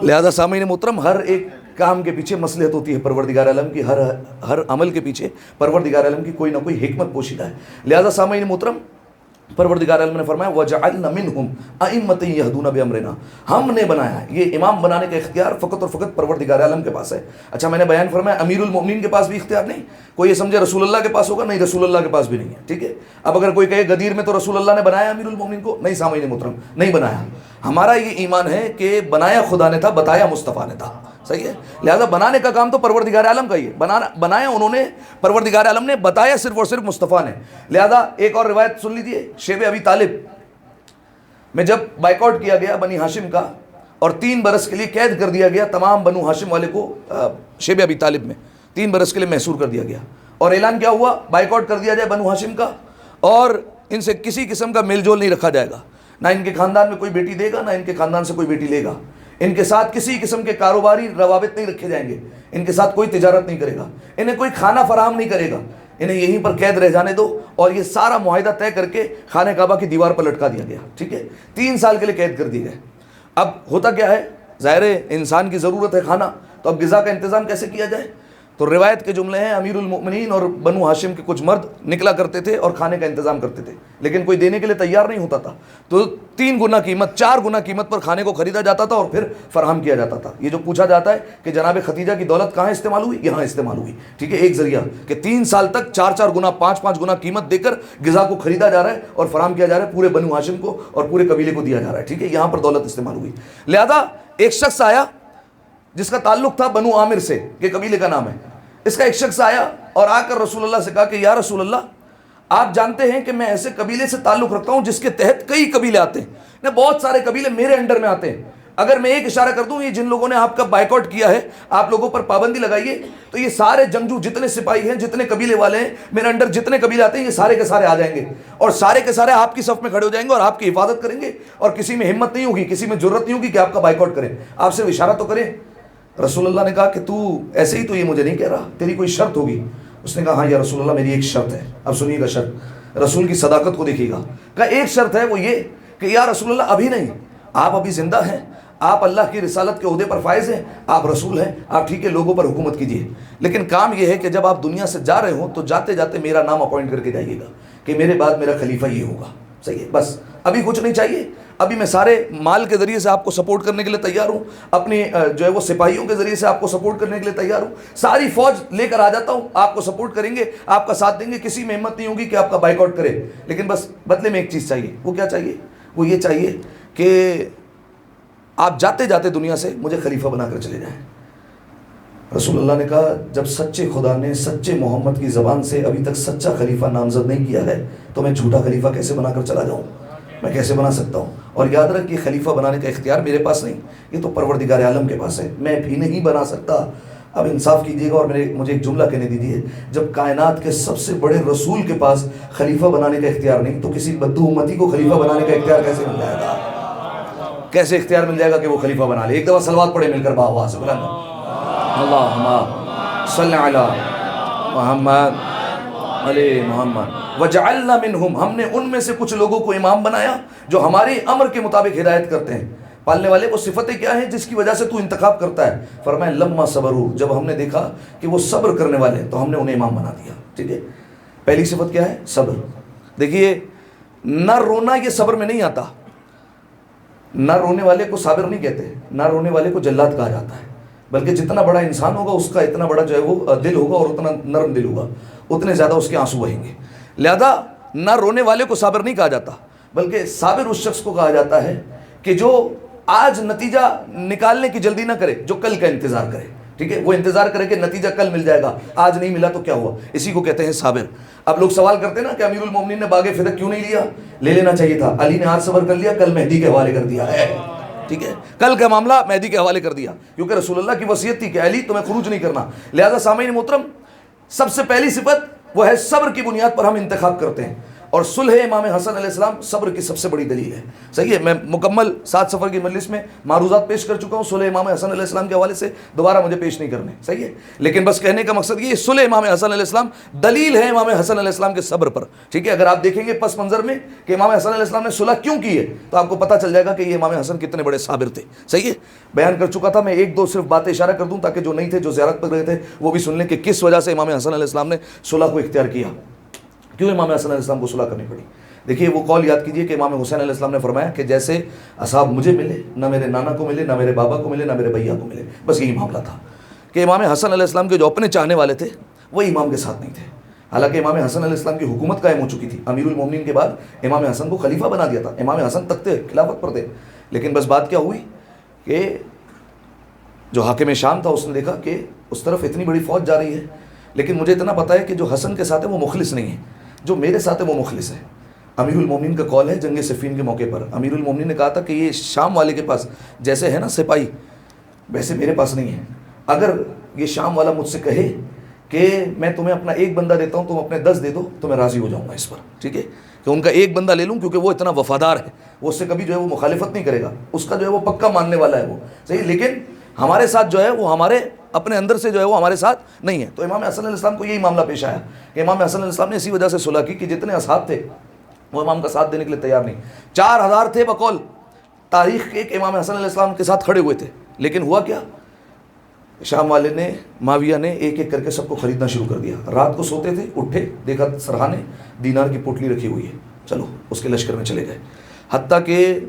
لہذا سامعین محترم، ہر ایک کام کے پیچھے مصلحت ہوتی ہے پروردگار عالم کی، ہر عمل کے پیچھے پروردگار عالم کی کوئی نہ کوئی حکمت پوشیدہ ہے. لہذا سامعین محترم، پروردگار عالم نے فرمایا وَجَعَلْنَا مِنْهُمْ أَئِمَّةً يَهْدُونَ بِأَمْرِنَا، ہم نے بنایا ہے. یہ امام بنانے کا اختیار فقط اور فقط پروردگار عالم کے پاس ہے. اچھا، میں نے بیان فرمایا امیر المؤمنین کے پاس بھی اختیار نہیں. کوئی یہ سمجھے رسول اللہ کے پاس ہوگا، نہیں، رسول اللہ کے پاس بھی نہیں ہے. ٹھیک ہے، اب اگر کوئی کہے غدیر میں تو رسول اللہ نے بنایا امیر المؤمنین کو، نہیں سامعین محترم، نہیں بنایا. ہمارا یہ ایمان ہے کہ بنایا خدا نے تھا، بتایا مصطفیٰ نے تھا. صحیح ہے، لہذا بنانے کا کام تو پروردگار عالم کا ہی ہے. بنایا انہوں نے، پروردگار عالم نے، بتایا صرف اور صرف مصطفیٰ نے. لہذا ایک اور روایت سن لیجیے. شیب ابی طالب میں جب بائیکاٹ کیا گیا بنی ہاشم کا اور 3 برس کے لیے قید کر دیا گیا تمام بنو ہاشم والے کو، شیب ابی طالب میں 3 برس کے لیے محصور کر دیا گیا اور اعلان کیا ہوا بائیکاٹ کر دیا جائے بنو ہاشم کا، اور ان سے کسی قسم کا میل جول نہیں رکھا جائے گا. نہ ان کے خاندان میں کوئی بیٹی دے گا، نہ ان کے خاندان سے کوئی بیٹی لے گا. ان کے ساتھ کسی قسم کے کاروباری روابط نہیں رکھے جائیں گے. ان کے ساتھ کوئی تجارت نہیں کرے گا. انہیں کوئی کھانا فراہم نہیں کرے گا. انہیں یہیں پر قید رہ جانے دو. اور یہ سارا معاہدہ طے کر کے خانہ کعبہ کی دیوار پر لٹکا دیا گیا. ٹھیک ہے، 3 سال کے لیے قید کر دیے گئے. اب ہوتا کیا ہے، ظاہر ہے انسان کی ضرورت ہے کھانا، تو اب غذا کا انتظام کیسے کیا جائے؟ تو روایت کے جملے ہیں امیر المؤمنین اور بنو ہاشم کے کچھ مرد نکلا کرتے تھے اور کھانے کا انتظام کرتے تھے، لیکن کوئی دینے کے لیے تیار نہیں ہوتا تھا. تو 3 گنا قیمت، 4 گنا قیمت پر کھانے کو خریدا جاتا تھا اور پھر فراہم کیا جاتا تھا. یہ جو پوچھا جاتا ہے کہ جناب خدیجہ کی دولت کہاں استعمال ہوئی، یہاں استعمال ہوئی. ٹھیک ہے، ایک ذریعہ کہ 3 سال تک 4 گنا 5 گنا قیمت دے کر غذا کو خریدا جا رہا ہے اور فراہم کیا جا رہا ہے پورے بنو ہاشم کو اور پورے قبیلے کو دیا جا رہا ہے. ٹھیک ہے، یہاں پر دولت استعمال ہوئی. لہذا ایک شخص آیا جس کا تعلق تھا بنو عامر سے، کہ قبیلے کا نام ہے. اس کا ایک شخص آیا اور آ کر رسول اللہ سے کہا کہ یا رسول اللہ، آپ جانتے ہیں کہ میں ایسے قبیلے سے تعلق رکھتا ہوں جس کے تحت کئی قبیلے آتے ہیں، بہت سارے قبیلے میرے انڈر میں آتے ہیں. اگر میں ایک اشارہ کر دوں، یہ جن لوگوں نے آپ کا بائیکاٹ کیا ہے، آپ لوگوں پر پابندی لگائیے، تو یہ سارے جنگجو جتنے سپاہی ہیں، جتنے قبیلے والے ہیں، میرے انڈر جتنے قبیلے آتے ہیں، یہ سارے کے سارے آ جائیں گے اور سارے کے سارے آپ کی صف میں کھڑے ہو جائیں گے اور آپ کی حفاظت کریں گے، اور کسی میں ہمت نہیں ہوگی، کسی میں جرت نہیں ہوگی کہ آپ کا بائیکاٹ کریں. آپ صرف اشارہ تو کریں. رسول اللہ نے کہا کہ تو ایسے ہی تو یہ مجھے نہیں کہہ رہا، تیری کوئی شرط ہوگی. اس نے کہا ہاں یا رسول اللہ، میری ایک شرط ہے. اب سنیے گا شرط، رسول کی صداقت کو دیکھیے گا. کہا ایک شرط ہے، وہ یہ کہ یا رسول اللہ ابھی نہیں، آپ ابھی زندہ ہیں, آپ اللہ کی رسالت کے عہدے پر فائز ہیں, آپ رسول ہیں, آپ ٹھیک ہے لوگوں پر حکومت کیجیے, لیکن کام یہ ہے کہ جب آپ دنیا سے جا رہے ہوں تو جاتے جاتے میرا نام اپوائنٹ کر کے جائیے گا کہ میرے بعد میرا خلیفہ یہ ہوگا. صحیح ہے, بس ابھی کچھ نہیں چاہیے. ابھی میں سارے مال کے ذریعے سے آپ کو سپورٹ کرنے کے لیے تیار ہوں, اپنی جو ہے وہ سپاہیوں کے ذریعے سے آپ کو سپورٹ کرنے کے لیے تیار ہوں, ساری فوج لے کر آ جاتا ہوں, آپ کو سپورٹ کریں گے, آپ کا ساتھ دیں گے, کسی میں ہمت نہیں ہوگی کہ آپ کا بائیک آؤٹ کرے. لیکن بس بدلے میں ایک چیز چاہیے. وہ کیا چاہیے؟ وہ یہ چاہیے کہ آپ جاتے جاتے دنیا سے مجھے خلیفہ بنا کر چلے جائیں. رسول اللہ نے کہا جب سچے خدا نے سچے محمد کی زبان سے ابھی تک سچا خلیفہ نامزد نہیں کیا ہے تو میں جھوٹا خلیفہ کیسے بنا کر چلا جاؤں؟ میں کیسے بنا سکتا ہوں؟ اور یاد رکھ کہ خلیفہ بنانے کا اختیار میرے پاس نہیں, یہ تو پروردگار عالم کے پاس ہے, میں بھی نہیں بنا سکتا. اب انصاف کیجیے گا اور مجھے ایک جملہ کہنے دیجیے, جب کائنات کے سب سے بڑے رسول کے پاس خلیفہ بنانے کا اختیار نہیں تو کسی بدو امتی کو خلیفہ بنانے کا اختیار کیسے مل جائے گا؟ کیسے اختیار مل جائے گا کہ وہ خلیفہ بنا لے؟ ایک دفعہ صلوات پڑھے مل کر باواز بلند, اللہم صلی علی محمد علی محمد. وجعلنا منہم, ہم نے ان میں سے کچھ لوگوں کو امام بنایا جو ہمارے امر کے مطابق ہدایت کرتے ہیں. پالنے والے کو صفتیں کیا ہیں جس کی وجہ سے تو انتخاب کرتا ہے؟ فرمایا لما صبروا, جب ہم نے دیکھا کہ وہ صبر کرنے والے تو ہم نے انہیں امام بنا دیا. ٹھیک ہے, پہلی صفت کیا ہے؟ صبر. دیکھیے نہ رونا یہ صبر میں نہیں آتا. نہ رونے والے کو صابر نہیں کہتے, نہ رونے والے کو جلاد کہا جاتا ہے. بلکہ جتنا بڑا انسان ہوگا اس کا اتنا بڑا جو ہے وہ دل ہوگا اور اتنا نرم دل ہوگا, اتنے زیادہ اس کے آنسو بہیں گے. لہذا نہ رونے والے کو صابر نہیں کہا جاتا, بلکہ صابر اس شخص کو کہا جاتا ہے کہ جو آج نتیجہ نکالنے کی جلدی نہ کرے, جو کل کا انتظار کرے. ٹھیک ہے, وہ انتظار کرے کہ نتیجہ کل مل جائے گا, آج نہیں ملا تو کیا ہوا, اسی کو کہتے ہیں صابر. اب لوگ سوال کرتے ہیں نا کہ امیر المومنین نے باغ فدق کیوں نہیں لیا؟ لے لینا چاہیے تھا. علی نے آج صبر کر لیا, کل مہدی کے حوالے کر دیا ہے. ٹھیک ہے, کل کا معاملہ مہدی کے حوالے کر دیا, کیونکہ رسول اللہ کی وصیت تھی کہ علی تمہیں خروج نہیں کرنا. لہذا سامعین محترم, سب سے پہلی صفت وہ ہے صبر کی بنیاد پر ہم انتخاب کرتے ہیں. اور صلح امام حسن علیہ السلام صبر کی سب سے بڑی دلیل ہے. صحیح ہے, میں مکمل 7 سفر کی مجلس میں معروضات پیش کر چکا ہوں صلح امام حسن علیہ السلام کے حوالے سے, دوبارہ مجھے پیش نہیں کرنے. صحیح ہے, لیکن بس کہنے کا مقصد یہ صلح امام حسن علیہ السلام دلیل ہے امام حسن علیہ السلام کے صبر پر. ٹھیک ہے, اگر آپ دیکھیں گے پس منظر میں کہ امام حسن علیہ السلام نے صلح کیوں کی ہے تو آپ کو پتہ چل جائے گا کہ یہ امام حسن کتنے بڑے صابر تھے. صحیح ہے, بیان کر چکا تھا میں, 1-2 صرف باتیں اشارہ کر دوں تاکہ جو نہیں تھے, جو زیارت پر رہے تھے, وہ بھی سن لیں کہ کس وجہ سے امام حسن علیہ السلام نے صلح کو اختیار کیا, کیوں امام حسن علیہ السلام کو صلح کرنی پڑی. دیکھیے وہ قول یاد کیجئے کہ امام حسین علیہ السلام نے فرمایا کہ جیسے اصحاب مجھے ملے, نہ میرے نانا کو ملے, نہ میرے بابا کو ملے, نہ میرے بھیا کو ملے. بس یہی معاملہ تھا کہ امام حسن علیہ السلام کے جو اپنے چاہنے والے تھے وہ امام کے ساتھ نہیں تھے. حالانکہ امام حسن علیہ السلام کی حکومت قائم ہو چکی تھی, امیر المومنین کے بعد امام حسن کو خلیفہ بنا دیا تھا, امام حسن تخت خلافت پر تھے. لیکن بس بات کیا ہوئی کہ جو حاکم شام تھا اس نے دیکھا کہ اس طرف اتنی بڑی فوج جا رہی ہے, لیکن مجھے اتنا پتہ ہے کہ جو حسن کے ساتھ ہے وہ مخلص نہیں ہے, جو میرے ساتھ ہے وہ مخلص ہے. امیر المومنین کا قول ہے جنگ صفین کے موقع پر, امیر المومنین نے کہا تھا کہ یہ شام والے کے پاس جیسے ہے نا سپاہی, ویسے میرے پاس نہیں ہے. اگر یہ شام والا مجھ سے کہے کہ میں تمہیں اپنا 1 بندہ دیتا ہوں, تم اپنے 10 دے دو, تو میں راضی ہو جاؤں گا اس پر. ٹھیک ہے, کہ ان کا 1 بندہ لے لوں کیونکہ وہ اتنا وفادار ہے, وہ اس سے کبھی جو ہے وہ مخالفت نہیں کرے گا, اس کا جو ہے وہ پکا ماننے والا ہے وہ. صحیح, لیکن ہمارے ساتھ جو ہے وہ ہمارے اپنے اندر سے جو ہے وہ ہمارے ساتھ نہیں ہے. تو امام حسن علیہ السلام کو یہی معاملہ پیش آیا کہ امام حسن علیہ السلام نے اسی وجہ سے صلح کی کہ جتنے اصحاب تھے وہ امام کا ساتھ دینے کے لیے تیار نہیں. 4000 تھے بقول تاریخ کے ایک امام حسن علیہ السلام کے ساتھ کھڑے ہوئے تھے. لیکن ہوا کیا, شام والے نے, معاویہ نے ایک ایک کر کے سب کو خریدنا شروع کر دیا. رات کو سوتے تھے, اٹھے دیکھا سرحانے دینار کی پوٹلی رکھی ہوئی ہے, چلو اس کے لشکر میں چلے گئے. حتیٰ کہ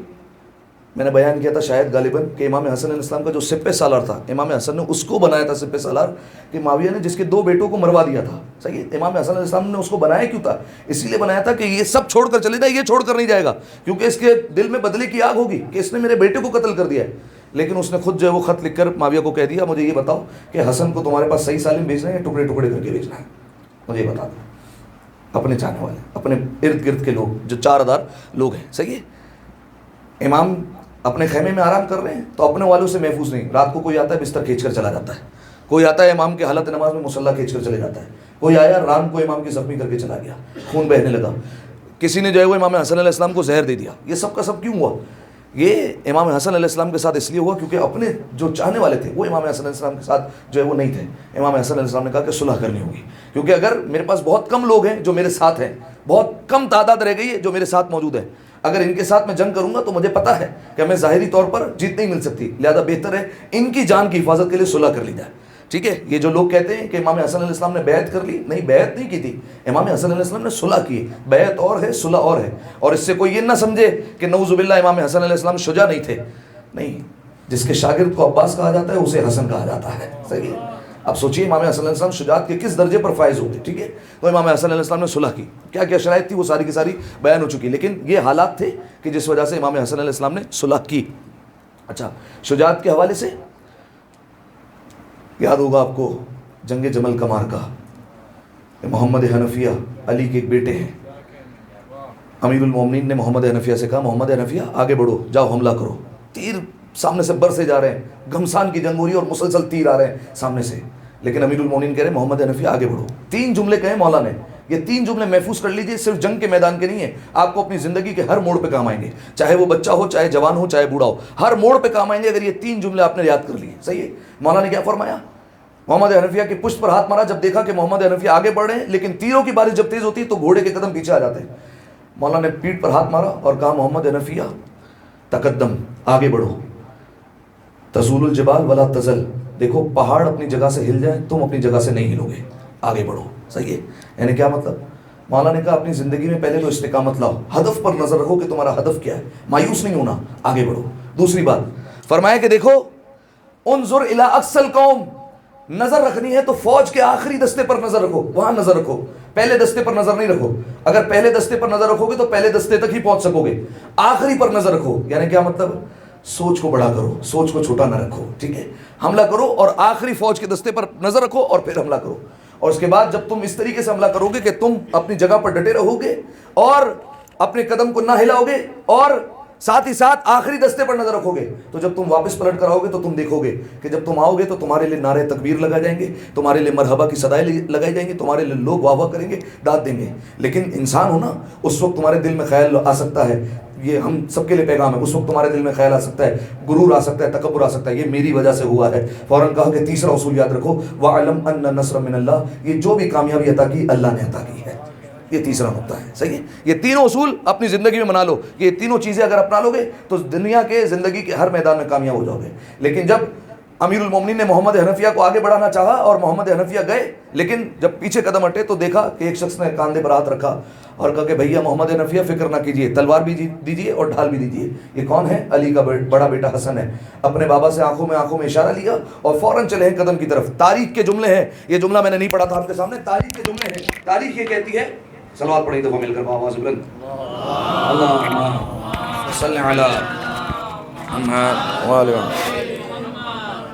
میں نے بیان کیا تھا شاید غالباً کہ امام حسن علیہ السلام کا جو سپہ سالار تھا, امام حسن نے اس کو بنایا تھا سپہ سالار کہ معاویہ نے جس کے 2 بیٹوں کو مروا دیا تھا. صحیح, امام حسن علیہ السلام نے اس کو بنایا کیوں تھا؟ اسی لیے بنایا تھا کہ یہ سب چھوڑ کر چلے جائے, یہ چھوڑ کر نہیں جائے گا کیونکہ اس کے دل میں بدلے کی آگ ہوگی کہ اس نے میرے بیٹے کو قتل کر دیا ہے. لیکن اس نے خود جو ہے وہ خط لکھ کر معاویہ کو کہہ دیا, مجھے یہ بتاؤ کہ حسن کو تمہارے پاس صحیح سالم بھیجنا ہے یا ٹکڑے ٹکڑے کر کے بھیجنا ہے, مجھے یہ بتا دو. اپنے چاہنے والے, اپنے ارد گرد کے لوگ جو 4000 لوگ ہیں. صحیح ہے, امام اپنے خیمے میں آرام کر رہے ہیں تو اپنے والوں سے محفوظ نہیں. رات کو کوئی آتا ہے بستر کھینچ کر چلا جاتا ہے, کوئی آتا ہے امام کے حالت نماز میں مصلی کھینچ کر چلے جاتا ہے, کوئی آیا ران کو امام کی زخمی کر کے چلا گیا, خون بہنے لگا, کسی نے جو ہے وہ امام حسن علیہ السلام کو زہر دے دیا. یہ سب کا سب کیوں ہوا؟ یہ امام حسن علیہ السلام کے ساتھ اس لیے ہوا کیونکہ اپنے جو چاہنے والے تھے وہ امام حسن علیہ السلام کے ساتھ جو ہے وہ نہیں تھے. امام حسن علیہ السلام نے کہا کہ صلح کرنی ہوگی, کیونکہ اگر میرے پاس بہت کم لوگ ہیں جو میرے ساتھ ہیں, بہت کم تعداد رہ گئی ہے جو میرے ساتھ موجود ہے, اگر ان کے ساتھ میں جنگ کروں گا تو مجھے پتا ہے کہ ہمیں ظاہری طور پر جیت نہیں مل سکتی، لہذا بہتر ہے ان کی جان کی حفاظت کے لیے صلح کر لی جائے. ٹھیک ہے. یہ جو لوگ کہتے ہیں کہ امام حسن علیہ السلام نے بیعت کر لی، نہیں، بیعت نہیں کی تھی. امام حسن علیہ السلام نے صلح کی. بیعت اور ہے، صلح اور ہے. اور اس سے کوئی یہ نہ سمجھے کہ نعوذ باللہ امام حسن علیہ السلام شجاع نہیں تھے. نہیں، جس کے شاگرد کو عباس کہا جاتا ہے اسے حسن کہا جاتا ہے. صحیح ہے. اب سوچئے امام حسن علیہ السلام شجاعت کے کس درجے پر فائز ہوتے. ٹھیک ہے. تو امام حسن علیہ السلام نے صلح کی. کیا کیا شرائط تھی وہ ساری کی ساری بیان ہو چکی، لیکن یہ حالات تھے کہ جس وجہ سے امام حسن علیہ السلام نے صلح کی. اچھا، شجاعت کے حوالے سے یاد ہوگا آپ کو جنگ جمل کا مارکا. محمد حنفیہ علی کے ایک بیٹے ہیں. امیر المومنین نے محمد حنفیہ سے کہا محمد حنفیہ آگے بڑھو، جاؤ حملہ کرو. تیر سامنے سے برسے جا رہے ہیں، گھمسان کی جنگ ہو رہی ہے اور مسلسل تیر آ رہے ہیں سامنے سے، لیکن امیر المومنین کہہ رہے ہیں محمد حنفیہ آگے بڑھو. 3 جملے کہے مولا نے. یہ 3 جملے محفوظ کر لیجئے، صرف جنگ کے میدان کے نہیں ہیں، آپ کو اپنی زندگی کے ہر موڑ پہ کام آئیں گے، چاہے وہ بچہ ہو، چاہے جوان ہو، چاہے بوڑھا ہو، ہر موڑ پہ کام آئیں گے اگر یہ 3 جملے آپ نے یاد کر لیے. صحیح ہے. مولا نے کیا فرمایا؟ محمد حنفیہ کی پشت پر ہاتھ مارا جب دیکھا کہ محمد حنفیہ آگے بڑھ رہے ہیں، لیکن تیروں کی بارش جب تیز ہوتی ہے تو گھوڑے کے قدم پیچھے آ جاتے ہیں. مولا نے پیٹھ پر ہاتھ مارا اور کہا محمد حنفیہ تقدم، آگے بڑھو. تزول الجبال ولا تزل، دیکھو پہاڑ اپنی جگہ سے ہل جائیں تم اپنی جگہ سے نہیں ہلو گے، آگے بڑھو. صحیح ہے. یعنی کیا مطلب؟ مولا نے کہا اپنی زندگی میں پہلے تو استقامت لاؤ، ہدف پر نظر رکھو کہ تمہارا ہدف کیا ہے، مایوس نہیں ہونا، آگے بڑھو. دوسری بات فرمایا کہ دیکھو انظر الی اقصی القوم، نظر رکھنی ہے تو فوج کے آخری دستے پر نظر رکھو، وہاں نظر رکھو، پہلے دستے پر نظر نہیں رکھو. اگر پہلے دستے پر نظر رکھو گے تو پہلے دستے تک ہی پہنچ سکو گے، آخری پر نظر رکھو. یعنی کیا مطلب؟ سوچ کو بڑا کرو، سوچ کو چھوٹا نہ رکھو. ٹھیک ہے. حملہ کرو اور آخری فوج کے دستے پر نظر رکھو اور پھر حملہ کرو. اور اس کے بعد جب تم اس طریقے سے حملہ کرو گے کہ تم اپنی جگہ پر ڈٹے رہو گے اور اپنے قدم کو نہ ہلاؤ گے اور ساتھ ہی ساتھ آخری دستے پر نظر رکھو گے، تو جب تم واپس پلٹ کر آؤ گے تو تم دیکھو گے کہ جب تم آؤ گے تو تمہارے لیے نعرے تکبیر لگائے جائیں گے، تمہارے لیے مرحبا کی صدائیں لگائی جائیں گی، تمہارے لیے لوگ واہ واہ کریں گے، داد دیں گے. لیکن انسان ہو نا، اس وقت تمہارے دل میں خیال آ سکتا ہے، یہ ہم سب کے لیے پیغام ہے، اس وقت تمہارے دل میں خیال آ سکتا ہے، غرور آ سکتا ہے، تکبر آ سکتا ہے، یہ میری وجہ سے ہوا ہے. فوراً کہا کہ تیسرا اصول یاد رکھو، وَعَلَمْ أَنَّ نَصْرَ مِنَ اللَّهِ، یہ جو بھی کامیابی عطا کی اللہ نے عطا کی ہے. یہ تیسرا نقطہ ہے. صحیح ہے. یہ تینوں اصول اپنی زندگی میں منا لو. یہ تینوں چیزیں اگر اپنا لو گے تو دنیا کے زندگی کے ہر میدان میں کامیاب ہو جاؤ گے. لیکن جب امیر المومنین نے محمد حنفیہ کو آگے بڑھانا چاہا اور محمد حنفیہ گئے، لیکن جب پیچھے قدم ہٹے تو دیکھا کہ ایک شخص نے کاندھے پر ہاتھ رکھا اور کہا کہ بھیا محمد حنفیہ فکر نہ کیجیے، تلوار بھی دیجیے اور ڈھال بھی دیجیے. یہ کون ہے؟ علی کا بڑا بیٹا حسن ہے. اپنے بابا سے آنکھوں میں اشارہ لیا اور فوراً چلے ہیں قدم کی طرف. تاریخ کے جملے ہیں، یہ جملہ میں نے نہیں پڑھا تھا آپ کے سامنے، تاریخ کے جملے ہیں. تاریخ یہ کہتی ہے، صلوات پڑھیں دفعہ مل کر آواز بلند، اللہم صلی علی محمد وعلی محمد.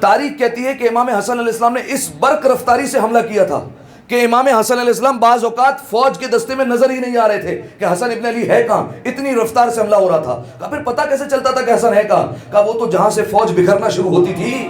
تاریخ کہتی ہے کہ امام حسن علیہ السلام نے اس برق رفتاری سے حملہ کیا تھا کہ امام حسن علیہ السلام بعض اوقات فوج کے دستے میں نظر ہی نہیں آ رہے تھے کہ حسن ابن علی ہے کہاں، اتنی رفتار سے حملہ ہو رہا تھا. کہا پھر پتہ کیسے چلتا تھا کہ حسن ہے کہاں؟ کہا وہ تو جہاں سے فوج بکھرنا شروع ہوتی تھی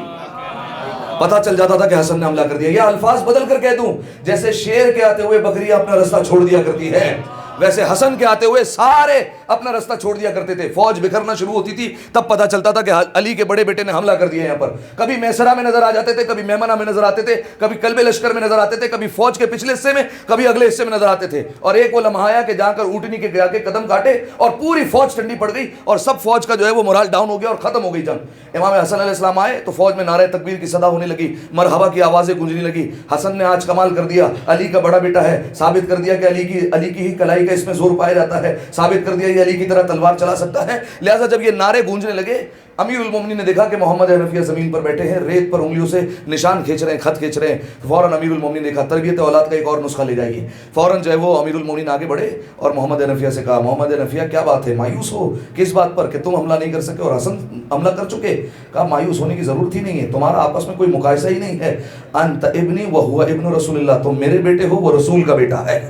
پتہ چل جاتا تھا کہ حسن نے حملہ کر دیا. یا الفاظ بدل کر کہہ دوں، جیسے شیر کے آتے ہوئے بکری اپنا رستہ چھوڑ دیا کرتی ہے، ویسے حسن کے آتے ہوئے سارے اپنا رستہ چھوڑ دیا کرتے تھے. فوج بکھرنا شروع ہوتی تھی تب پتہ چلتا تھا کہ علی کے بڑے بیٹے نے حملہ کر دیا. یہاں پر کبھی میسرہ میں نظر آ جاتے تھے، کبھی میمنہ میں نظر آتے تھے، کبھی قلب لشکر میں نظر آتے تھے، کبھی فوج کے پچھلے حصے میں، کبھی اگلے حصے میں نظر آتے تھے. اور ایک وہ لمحہ آیا کہ جا کر اونٹنی کے گرا کے قدم کاٹے اور پوری فوج ٹھنڈی پڑ گئی اور سب فوج کا جو ہے وہ مورال ڈاؤن ہو گیا اور ختم ہو گئی جنگ. امام حسن علیہ السلام آئے تو فوج میں نعرہ تکبیر کی صدا ہونے لگی، مرحبا کی آوازیں گونجنے لگی. حسن نے آج کمال کر دیا، علی کا بڑا بیٹا ہے، ثابت کر دیا کہ علی کی ہی کلائی کا اس میں زور پایا جاتا ہے، ثابت کر دیا یہ علی کی طرح تلوار چلا سکتا ہے. لہٰذا جب یہ نعرے گونجنے لگے، امیر المومنین نے دیکھا کہ محمد حنفیہ زمین پر بیٹھے ہیں، ریت پر انگلیوں سے نشان کھینچ رہے ہیں، خط کھینچ رہے ہیں. فوراً امیر المومنین نے کہا تربیت اولاد کا ایک اور نسخہ لے جائے گی. فوراً جو ہے وہ امیر المومنین آگے بڑھے اور محمد حنفیہ سے کہا محمد حنفیہ کیا بات ہے، مایوس ہو کس بات پر کہ تم حملہ نہیں کر سکے اور حسن حملہ کر چکے؟ کہا مایوس ہونے کی ضرورت ہی نہیں ہے، تمہارا آپس میں کوئی مقایسہ ہی نہیں ہے. انت ابنی وہو ابن رسول اللہ، تم میرے بیٹے ہو وہ رسول کا بیٹا ہے،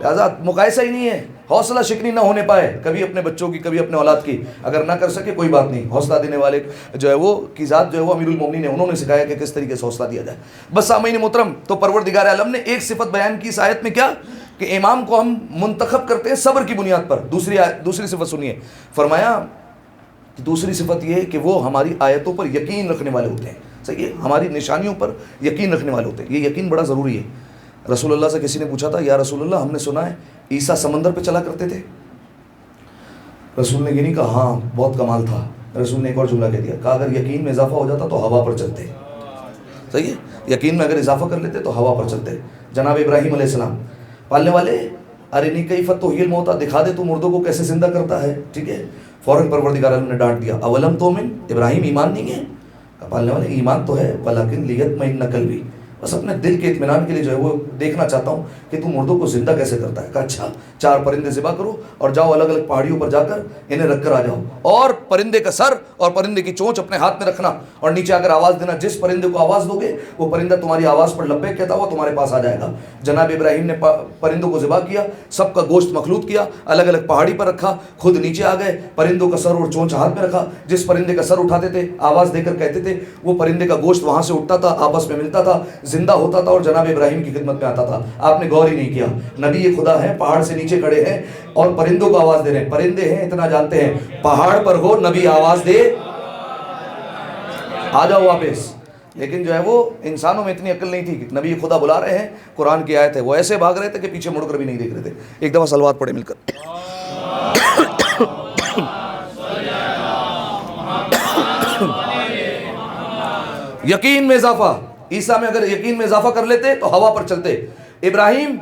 لہذا مقایسہ ہی نہیں ہے. حوصلہ شکنی نہ ہونے پائے کبھی اپنے بچوں کی کبھی اپنے اولاد کی، اگر نہ کر سکے کوئی بات نہیں. حوصلہ دینے والے جو ہے وہ کی ذات جو ہے وہ امیر المومنین ہے، انہوں نے سکھایا کہ کس طریقے سے حوصلہ دیا جائے. بس سامعین محترم، تو پروردگار عالم نے ایک صفت بیان کی اس آیت میں، کیا کہ امام کو ہم منتخب کرتے ہیں صبر کی بنیاد پر. دوسری صفت سنیے، فرمایا کہ دوسری صفت یہ ہے کہ وہ ہماری آیتوں پر یقین رکھنے والے ہوتے ہیں. صحیح ہے، ہماری نشانیوں پر یقین رکھنے والے ہوتے ہیں. یہ یقین بڑا ضروری ہے. رسول اللہ سے کسی نے پوچھا تھا یا رسول اللہ ہم نے سنا ہے عیسیٰ سمندر پہ چلا کرتے تھے. رسول نے یہ نہیں کہا ہاں بہت کمال تھا، رسول نے ایک اور جملہ کہہ دیا، کہا اگر یقین میں اضافہ ہو جاتا تو ہوا پر چلتے. صحیح ہے، یقین میں اگر اضافہ کر لیتے تو ہوا پر چلتے. جناب ابراہیم علیہ السلام پالنے والے، ارنی کیف تحیی الموتیٰ، دکھا دے تو مردوں کو کیسے زندہ کرتا ہے. ٹھیک ہے، فوراً پروردگار عالم نے ڈانٹ دیا، اولم تؤمن، ابراہیم ایمان نہیں ہے؟ پالنے والے ایمان تو ہے، ولکن لیطمئن قلبی، بس اپنے دل کے اطمینان کے لیے جو ہے وہ دیکھنا چاہتا ہوں کہ تو مردوں کو زندہ کیسے کرتا ہے. کہا اچھا 4 پرندے ذبح کرو اور جاؤ الگ الگ پہاڑیوں پر جا کر انہیں رکھ کر آ جاؤ، اور پرندے کا سر اور پرندے کی چونچ اپنے ہاتھ میں رکھنا اور نیچے آ کر آواز دینا، جس پرندے کو آواز دو گے وہ پرندہ تمہاری آواز پر لبیک کہتا ہوا تمہارے پاس آ جائے گا. جناب ابراہیم نے پرندوں کو ذبح کیا، سب کا گوشت مخلوط کیا، الگ الگ پہاڑی پر رکھا، خود نیچے آ گئے، پرندوں کا سر اور چونچ ہاتھ میں رکھا. جس پرندے کا سر اٹھاتے تھے آواز دے کر کہتے تھے، وہ پرندے کا گوشت وہاں سے اٹھتا تھا، آپس میں ملتا تھا، زندہ ہوتا تھا اور جناب ابراہیم کی خدمت میں آتا تھا. آپ نے غور ہی نہیں کیا، نبی یہ خدا ہے، پہاڑ سے نیچے کھڑے ہیں اور پرندوں کو آواز دے رہے ہیں. پرندے ہیں اتنا جانتے ہیں، پہاڑ پر ہو نبی آواز دے آ جاؤ واپس. لیکن جو ہے وہ انسانوں میں اتنی عقل نہیں تھی کہ نبی خدا بلا رہے ہیں، قرآن کی آیت ہے، وہ ایسے بھاگ رہے تھے کہ پیچھے مڑ کر بھی نہیں دیکھ رہے تھے. ایک دفعہ صلوات پڑھے مل کر. یقین میں اضافہ، عیسیٰ میں اگر یقین میں اضافہ کر لیتے تو ہوا پر چلتے. ابراہیم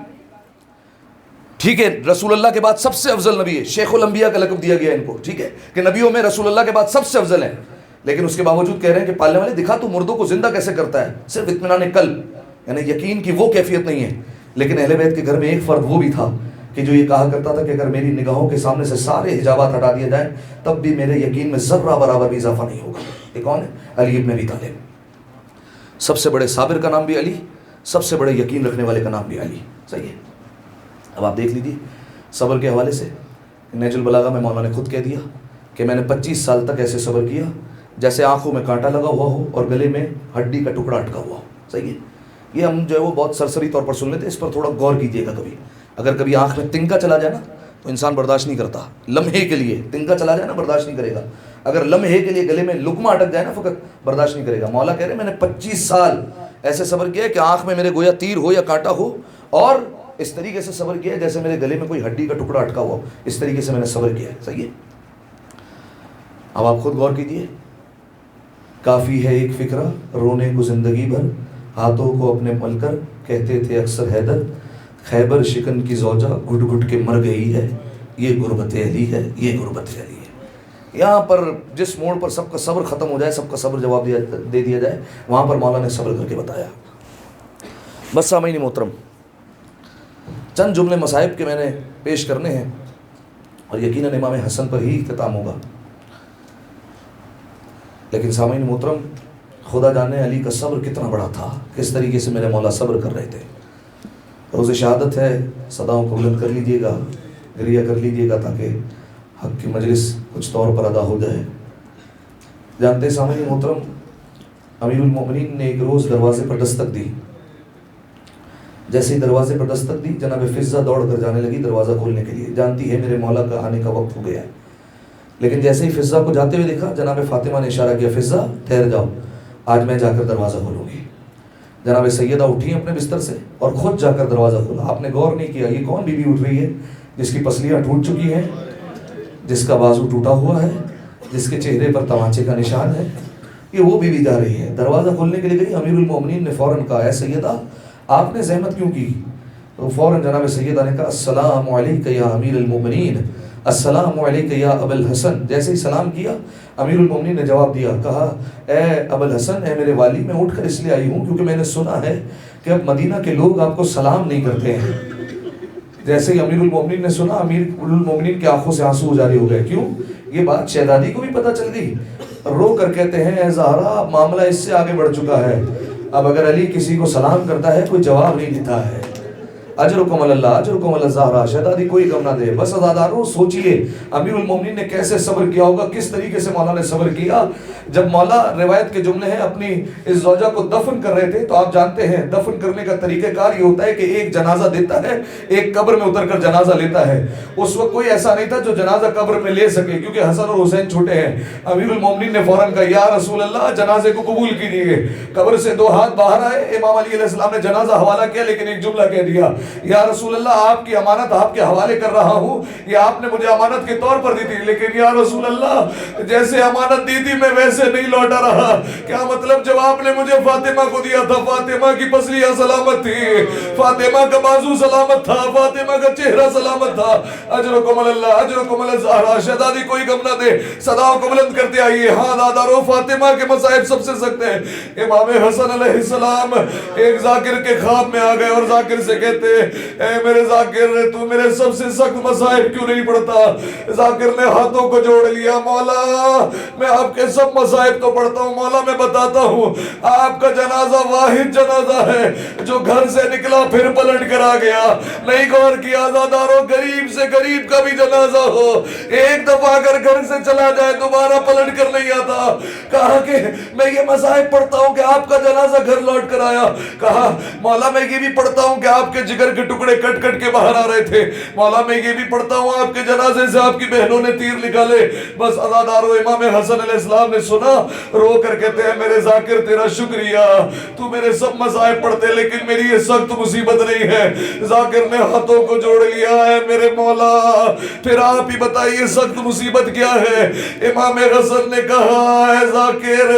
ٹھیک ہے رسول اللہ کے بعد سب سے افضل نبی ہے، شیخ الانبیاء کا لقب دیا گیا ان کو. ٹھیک ہے کہ نبیوں میں رسول اللہ کے بعد سب سے افضل ہیں، لیکن اس کے باوجود کہہ رہے ہیں کہ پالنے والے دکھا تو مردوں کو زندہ کیسے کرتا ہے. صرف اطمینان قلب، یعنی یقین کی وہ کیفیت نہیں ہے. لیکن اہل بیت کے گھر میں ایک فرد وہ بھی تھا کہ جو یہ کہا کرتا تھا کہ اگر میری نگاہوں کے سامنے سے سارے حجابات ہٹا دیے جائیں تب بھی میرے یقین میں ذرہ برابر بھی اضافہ نہیں ہوگا. یہ کون ہے؟ علی ابن ابی طالب. سب سے بڑے صابر کا نام بھی علی، سب سے بڑے یقین رکھنے والے کا نام بھی علی. صحیح ہے. اب آپ دیکھ لیجیے صبر کے حوالے سے نہج البلاغہ میں مولانا نے خود کہہ دیا کہ میں نے 25 سال تک ایسے صبر کیا جیسے آنکھوں میں کانٹا لگا ہوا ہو اور گلے میں ہڈی کا ٹکڑا اٹکا ہوا ہو. صحیح ہے. یہ ہم جو ہے وہ بہت سرسری طور پر سن لیتے، اس پر تھوڑا غور کیجیے گا. اگر کبھی آنکھ میں تنکا چلا جائے نا تو انسان برداشت نہیں کرتا، لمحے کے لیے تنکا چلا جائے نا برداشت نہیں کرے گا. اگر لمحے کے لیے گلے میں لقمہ اٹک جائے نا فقط برداشت نہیں کرے گا. مولا کہہ رہے ہیں میں نے 25 سال ایسے صبر کیا کہ آنکھ میں میرے گویا تیر ہو یا کانٹا ہو، اور اس طریقے سے صبر کیا جیسے میرے گلے میں کوئی ہڈی کا ٹکڑا اٹکا ہوا. اس طریقے سے میں نے صبر کیا ہے. صحیح ہے. اب آپ خود غور کیجیے. کافی ہے ایک فکرہ رونے کو زندگی بھر، ہاتھوں کو اپنے مل کر کہتے تھے اکثر حیدر، خیبر شکن کی زوجہ گھٹ گھٹ کے مر گئی ہے، یہ غربت علی ہے، یہ غربت علی ہے. یہاں پر جس موڑ پر سب کا صبر ختم ہو جائے، سب کا صبر جواب دے دیا جائے، وہاں پر مولا نے صبر کر کے بتایا. بس سامعین محترم، چند جملے مصائب کے میں نے پیش کرنے ہیں اور یقیناً امام حسن پر ہی اختتام ہوگا. لیکن سامعین محترم، خدا جانے علی کا صبر کتنا بڑا تھا، کس طریقے سے میرے مولا صبر کر رہے تھے. روز شہادت ہے، صداؤں کو بلند کر لیجئے گا، گریہ کر لیجئے گا تاکہ حق کی مجلس کچھ طور پر ادا ہو جائے. جانتے سامعین محترم، امیر المومنین نے ایک روز دروازے پر دستک دی. جیسے ہی دروازے پر دستک دی، جناب فضہ دوڑ کر جانے لگی دروازہ کھولنے کے لیے. جانتی ہے میرے مولا کا آنے کا وقت ہو گیا ہے. لیکن جیسے ہی فضہ کو جاتے ہوئے دیکھا، جناب فاطمہ نے اشارہ کیا، فضہ ٹھہر جاؤ، آج میں جا کر دروازہ کھولوں گی. جناب سیدہ اٹھی اپنے بستر سے اور خود جا کر دروازہ کھولا. آپ نے غور نہیں کیا یہ کون بی بی اٹھ رہی ہے جس کی پسلیاں ٹوٹ چکی ہیں، جس کا بازو ٹوٹا ہوا ہے، جس کے چہرے پر تمانچے کا نشان ہے. یہ وہ بی بی جا رہی ہے. دروازہ کھولنے کے لیے گئی. امیر المومنین نے فوراً کہا، اے سیدہ آپ نے زحمت کیوں کی؟ تو فوراً جناب سیدہ نے کہا، السلام علیک یا امیر المومنین، السلام علیک یا ابا الحسن. جیسے ہی سلام کیا، امیر المومنین نے جواب دیا، کہا اے ابا الحسن، اے میرے والی، میں اٹھ کر اس لیے آئی ہوں کیونکہ میں نے سنا ہے کہ اب مدینہ کے لوگ آپ کو سلام نہیں کرتے ہیں. جیسے ہی امیر المومنین نے سنا، امیر المومنین کی آنکھوں سے آنسو جاری ہو گئے. کیوں؟ یہ بات شہزادی کو بھی پتہ چل گئی. رو کر کہتے ہیں، اے زہرا، معاملہ اس سے آگے بڑھ چکا ہے. اب اگر علی کسی کو سلام کرتا ہے کوئی جواب نہیں دیتا ہے. اجرکم اللہ، اجرکم اللہ زہرا. شہزادی کوئی غم نہ دے. بس عزادارو سوچئے امیر المومنین نے کیسے صبر کیا ہوگا، کس طریقے سے مولا نے صبر کیا. جب مولا، روایت کے جملے ہیں، اپنی اس زوجہ کو دفن کر رہے تھے تو آپ جانتے ہیں دفن کرنے کا طریقہ کار یہ ہوتا ہے کہ ایک جنازہ دیتا ہے، ایک قبر میں اتر کر جنازہ لیتا ہے. اس وقت کوئی ایسا نہیں تھا جو جنازہ قبر میں لے سکے کیونکہ حسن اور حسین چھوٹے ہیں. امیر المومنین نے فوراً کہا، یا رسول اللہ، جنازے کو قبول کیجیے. قبر سے 2 ہاتھ باہر آئے. امام علی علیہ السلام نے جنازہ حوالہ کیا لیکن ایک جملہ کہہ دیا، یا رسول اللہ آپ کی امانت آپ کے حوالے کر رہا ہوں، یہ آپ نے مجھے امانت کے طور پر دی تھی، لیکن یا رسول اللہ جیسے امانت دی تھی میں ویسے نہیں لوٹا رہا۔ کیا مطلب؟ جب آپ نے مجھے فاطمہ کو دیا تھا، فاطمہ کی پسلیاں سلامت تھی، فاطمہ کا بازو سلامت تھا، فاطمہ کا چہرہ سلامت تھا۔ اجرکم اللہ، اجرکم الزہرا۔ شہزادی کوئی غم نہ دے، صداؤں کو بلند کرتے آئیے۔ ہاں دادا رو، فاطمہ کے مصائب سب سے سخت ہیں۔ امام حسن علیہ السلام ایک ذاکر کے خواب میں آ گئے اور ذاکر سے کہتے اے میرے ذاکر، تو میرے سب سے سخت مصائب کیوں نہیں پڑھتا؟ ذاکر نے ہاتھوں کو جوڑ لیا، مولا میں آپ کے سب مصائب تو پڑھتا ہوں، مولا میں بتاتا ہوں آپ کا جنازہ واحد جنازہ ہے جو گھر سے نکلا پھر پلٹ کر آ گیا۔ نہیں غور کیا آزادارو، غریب سے غریب کا بھی جنازہ ہو، ایک دفعہ اگر گھر سے چلا جائے دوبارہ پلٹ کر نہیں آتا۔ کہا کہ میں یہ مصائب پڑھتا ہوں کہ آپ کا جنازہ گھر لوٹ کر آیا۔ کہا مولا میں یہ بھی پڑھتا ہوں کہ آپ کے جگر کے ٹکڑے کٹ کٹ کے باہر آ رہے تھے، مولا میں یہ بھی پڑھتا ہوں آپ کے جنازے سے آپ کی بہنوں نے تیر نکالے۔ بس عزادارو، امام حسن علیہ السلام نے سنا، رو کر کہتے ہیں میرے ذاکر تیرا شکریہ، تو میرے سب مصائب پڑھتے لیکن میری یہ سخت مصیبت نہیں ہے۔ ذاکر نے ہاتھوں کو جوڑ لیا، ہے میرے مولا پھر آپ ہی بتائیے سخت مصیبت کیا ہے؟ امام حسن نے کہا اے ذاکر،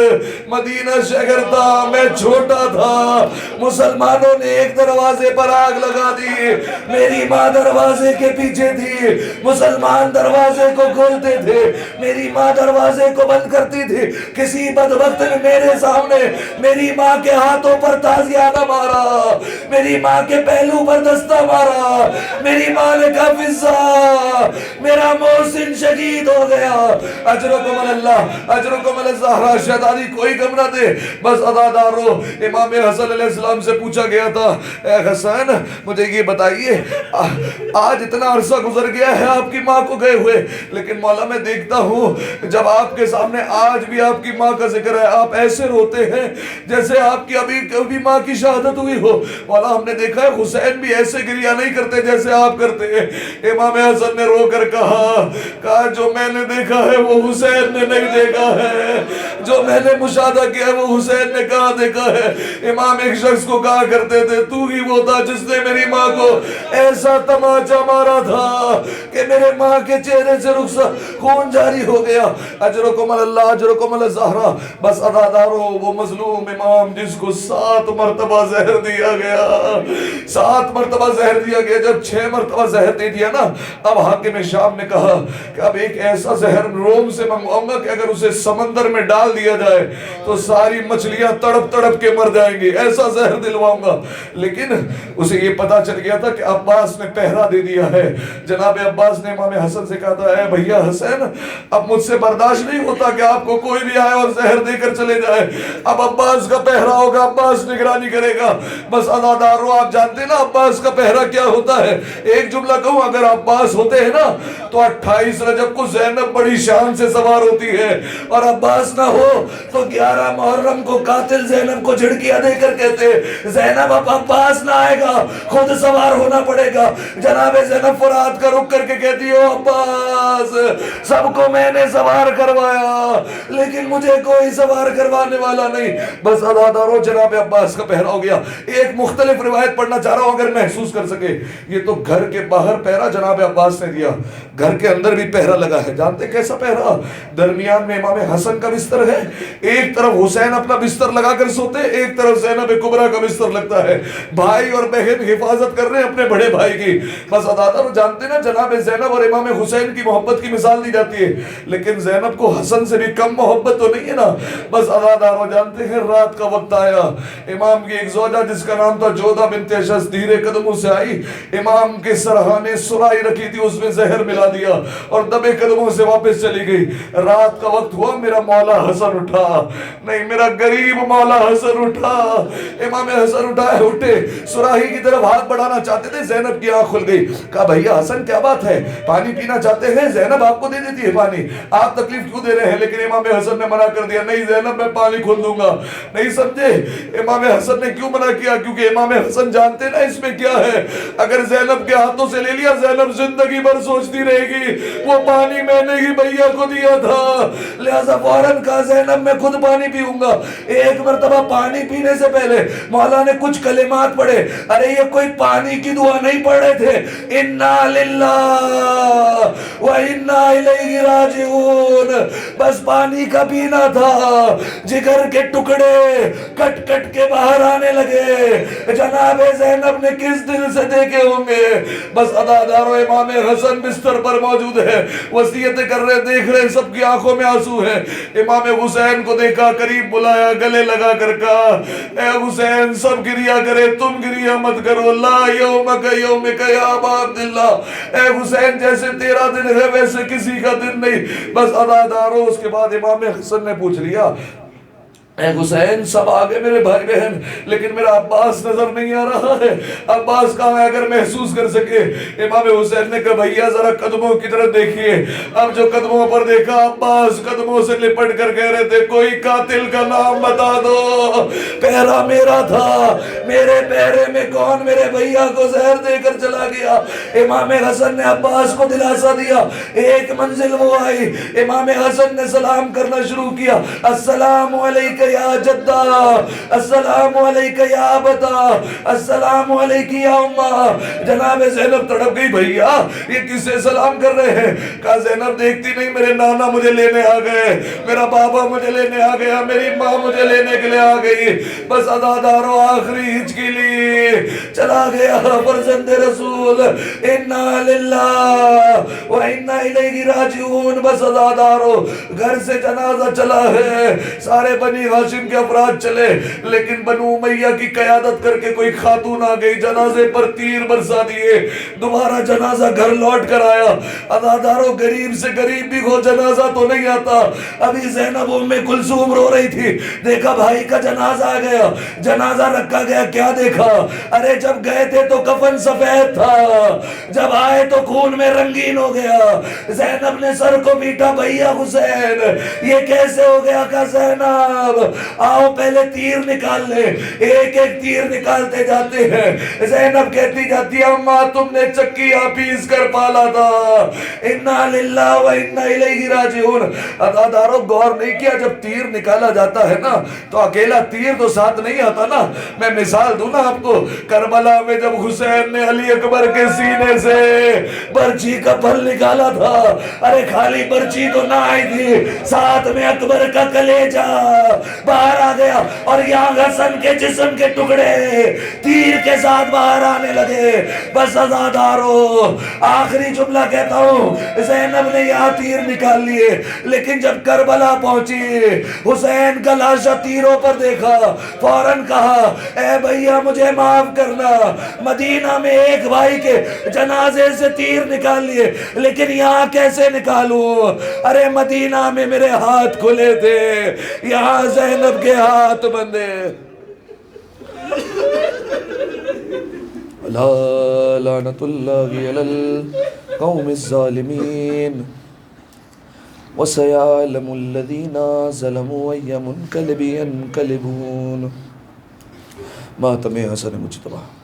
مدینہ شہر تھا، میں چھوٹا تھا، مسلمانوں نے ایک دروازے پر آگ لگا دی، میری ماں دروازے کے پیچھے تھی، مسلمان دروازے کو کھولتے تھے، میری ماں دروازے کو بند کرتی تھی۔ کسی بدبخت نے میرے سامنے میری ماں کے ہاتھوں پر تازیانہ مارا، میری ماں کے پہلو پر دستہ مارا، میری ماں نے کہا فضا میرا محسن شہید ہو گیا۔ اجرکم اللہ، اجرکم الزہرا۔ شہزادی کوئی غم نہ دے، بس عزادارو امام حسن علیہ السلام سے پوچھا گیا تھا اے حسن مجھے یہ بتائیے آج اتنا عرصہ گزر گیا ہے آپ کی ماں کو گئے ہوئے، لیکن مولا میں دیکھتا ہوں جب آپ کے سامنے آج بھی آپ کی ماں کا ذکر ہے آپ ایسے روتے ہیں جیسے آپ کی ابھی ماں کی شہادت ہوئی ہو۔ مولا ہم نے دیکھا ہے حسین بھی ایسے گریہ نہیں کرتے جیسے آپ کرتے ہیں۔ امام حسن نے رو کر کہا جو میں نے دیکھا ہے وہ حسین نے نہیں دیکھا ہے، جو میں نے مشاہدہ کیا ہے وہ حسین نے کہاں دیکھا ہے۔ امام ایک شخص کو کہا کرتے تھے تو ہی وہ تھا جس نے میری ماں کو ایسا تماچا مارا تھا کہ میرے ماں کے چہرے سے خون جاری ہو گیا۔ اجرکم اللہ، اجرکم الزہرا۔ بس عزادارو وہ مظلوم امام جس کو 7 مرتبہ زہر دیا گیا، 7 مرتبہ زہر دیا گیا، جب 6 مرتبہ زہر دے دیا نا، اب حاکم شام نے کہا کہ اب ایک ایسا زہر روم سے منگواؤں گا کہ اگر اسے سمندر میں ڈال دیا جائے تو ساری مچھلیاں تڑپ تڑپ کے مر جائیں گی، ایسا زہر دلواؤں گا۔ لیکن اسے یہ پتا چل گیا تھا کہ عباس نے پہرا دے دیا ہے۔ جناب عباس نے امام حسن سے کہا تھا اے بھیا حسین اب مجھ سے برداشت نہیں ہوتا کہ آپ کو کوئی بھی آئے اور زہر دے کر چلے جائے، اب عباس کا پہرا ہوگا، عباس نگرانی کرے گا۔ بس عزادارو آپ جانتے نا عباس کا پہرا کیا ہوتا ہے؟ ایک جملہ کہوں، اگر عباس ہوتے ہیں نا تو 28 رجب کو زینب بڑی شان سے سوار ہوتی ہے، اور عباس نہ ہو تو 11 محرم کو قاتل زینب کو جھڑکیاں دے کر کہتے زینب اب عباس نہ آئے گا، خود سوار ہونا پڑے گا۔ جناب زینب فرات کا رک کر کے کہتی ہو عباس سب کو میں نے سوار کروایا لیکن مجھے کوئی سوار کروانے والا نہیں۔ بس عزادارو جناب عباس کا پہرا ہو گیا۔ ایک مختلف روایت پڑھنا چاہ رہا ہوں اگر محسوس کر سکے، یہ تو گھر کے باہر پہرا جناب عباس نے دیا، گھر کے اندر بھی پہرا لگا ہے۔ جانتے کیسا پہرا؟ درمیان میں امام حسن کا بستر ہے، ایک طرف حسین اپنا بستر لگا کر سوتے، ایک طرف زینب کبریٰ کا بستر لگتا ہے، بھائی اور بہن حفاظت کر رہے ہیں اپنے بڑے بھائی کی۔ بس عزادارو جانتے نا جناب زینب اور امام حسین کی محبت کی مثال دی جاتی ہے، لیکن زینب کو حسن سے بھی کم محبت تو نہیں ہے نا۔ بس عزادارو جانتے ہیں رات کا وقت آیا، امام کی ایک زوجہ جس کا نام تھا جودہ بنت اشس دھیرے قدموں سے آئی، امام کے سرہانے سرائی رکھی تھی اس میں زہر ملا دیا اور دبے قدموں سے واپس چلی گئی۔ رات کا وقت ہوا، میرا مولا حسن اٹھا، نہیں میرا غریب مولا حسن اٹھا۔ امام حسن اٹھے سراہی کی طرف ہاتھ بڑھانا چاہتے تھے، زینب کی آنکھ کھل گئی۔ کہا بھیا حسن کیا بات ہے، پانی پینا چاہتے ہیں؟ زینب آپ کو دے دیتی ہے پانی، آپ تکلیف کیوں دے رہے ہیں؟ لیکن امام حسن نے منع کر دیا، نہیں زینب میں پانی کھول دوں گا۔ نہیں سمجھے امام حسن نے کیوں منع کیا؟ کیونکہ امام حسن جانتے نا اس میں کیا ہے، اگر زینب کے ہاتھوں سے لے لیا زینب زندگی بھر سوچتی رہے گی وہ پانی میں نے ہی بھیا کو دیا تھا، لہذا فوراً کہا زینب میں خود پانی پیوں گا۔ ایک مرتبہ پانی پینے سے پہلے مولا نے کچھ کلمات پڑھے، ارے یہ کوئی پانی کی دعا نہیں پڑھ رہے تھے، انا للہ و انا الیہ راجعون، بس پانی کا پینا تھا، جگر کے ٹکڑے کٹ کٹ کے باہر آنے لگے۔ جناب زینب نے کس دل سے دیکھے ہوں گے، بس عزادارو امام حسن بستر پر موجود ہے، وصیتیں کر رہے، دیکھ رہے، سب کی آنکھوں میں آنسو ہے۔ امام حسین کو دیکھا، قریب بلایا، گلے لگا کر کہا، اے حسین سب گریا کرے، تم گریا مت کرو، لا یومک یومک یا ابا عبداللہ، اے حسین جیسے تیرا دن ہے ویسے کسی کا دن نہیں۔ بس عزادارو اس کے بعد امام حسن نے پوچھ لیا، اے حسین سب آگے میرے بھائی بہن، لیکن میرا عباس نظر نہیں آ رہا ہے، عباس کہاں ہے اگر محسوس کر سکے؟ امام حسین نے کہا بھیا ذرا قدموں کی طرف دیکھیے۔ اب جو قدموں پر دیکھا، عباس قدموں سے لپٹ کر کہہ رہے تھے کوئی قاتل کا نام بتا دو، پیرا میرا تھا، میرے پیرے میں کون میرے بھیا کو زہر دے کر چلا گیا؟ امام حسن نے عباس کو دلاسا دیا، ایک منزل وہ آئی، امام حسن نے سلام کرنا شروع کیا، السلام علیکم یا جدہ، السلام علیکہ یا ابتا، السلام علیکہ یا امہ۔ جناب زینب تڑپ گئی، بھیا یہ کس سے سلام کر رہے ہیں؟ کہا زینب دیکھتی نہیں میرے نانا مجھے لینے آ گئے، میرا بابا مجھے لینے آ گیا، میری ماں مجھے لینے کے لیے آ گئی، بس عزادارو آخری ہچکی لی، چلا گیا فرزند رسول، انا للہ و انا الیہ راجعون۔ بس عزادارو گھر سے جنازہ چلا ہے، سارے بنی ہاشم کے افراد چلے، لیکن بنو امیہ کی قیادت کر کے کوئی خاتون آ گئی، جنازے پر تیر برسا دیے، دوبارہ جنازہ گھر لوٹ کر آیا۔ عزادارو غریب سے غریب بھی ہو جنازہ تو نہیں آتا۔ ابھی زینب ام کلثوم رو رہی تھی، دیکھا بھائی کا جنازہ آ گیا، جنازہ رکھا گیا، کیا دیکھا؟ ارے جب گئے تھے تو کفن سفید تھا، جب آئے تو خون میں رنگین ہو گیا۔ زینب نے سر کو پیٹا، بھیا حسین یہ کیسے ہو گیا؟ کہ زینب آؤ پہلے تیر نکال لے، ایک ایک تیر نکالتے جاتے ہیں۔ زینب کہتی جاتی ہے اماں تم نے چکیاں پیس کر پالا تھا، انا للہ و انا الیہ راجعون۔ عزادارو غور نہیں کیا، جب تیر نکالا جاتا ہے نا تو اکیلا تیر تو ساتھ نہیں آتا نا۔ میں مثال دوں نا آپ کو، کربلا میں جب حسین نے علی اکبر کے سینے سے برچی کا پھل نکالا تھا، ارے خالی برچی تو نہ آئی تھی، ساتھ میں اکبر کا کلیجہ باہر آ گیا، اور یہاں حسن کے جسم کے ٹکڑے تیر کے ساتھ باہر آنے لگے۔ بس عزادارو آخری جملہ کہتا ہوں، زینب نے یہاں تیر نکال لیے، لیکن جب کربلا پہنچی، حسین کا لاشا تیروں پر دیکھا، فوراً کہا اے بھیا مجھے معاف کرنا، مدینہ میں ایک بھائی کے جنازے سے تیر نکال لیے، لیکن یہاں کیسے نکالوں؟ ارے مدینہ میں میرے ہاتھ کھلے تھے، یہاں زینب کے ہاتھ بندے۔ لا لعنت اللہ علی القوم الظالمین وسيعلم الذين ظلموا أي منقلب ينقلبون۔ ماتم حسن مجتبی۔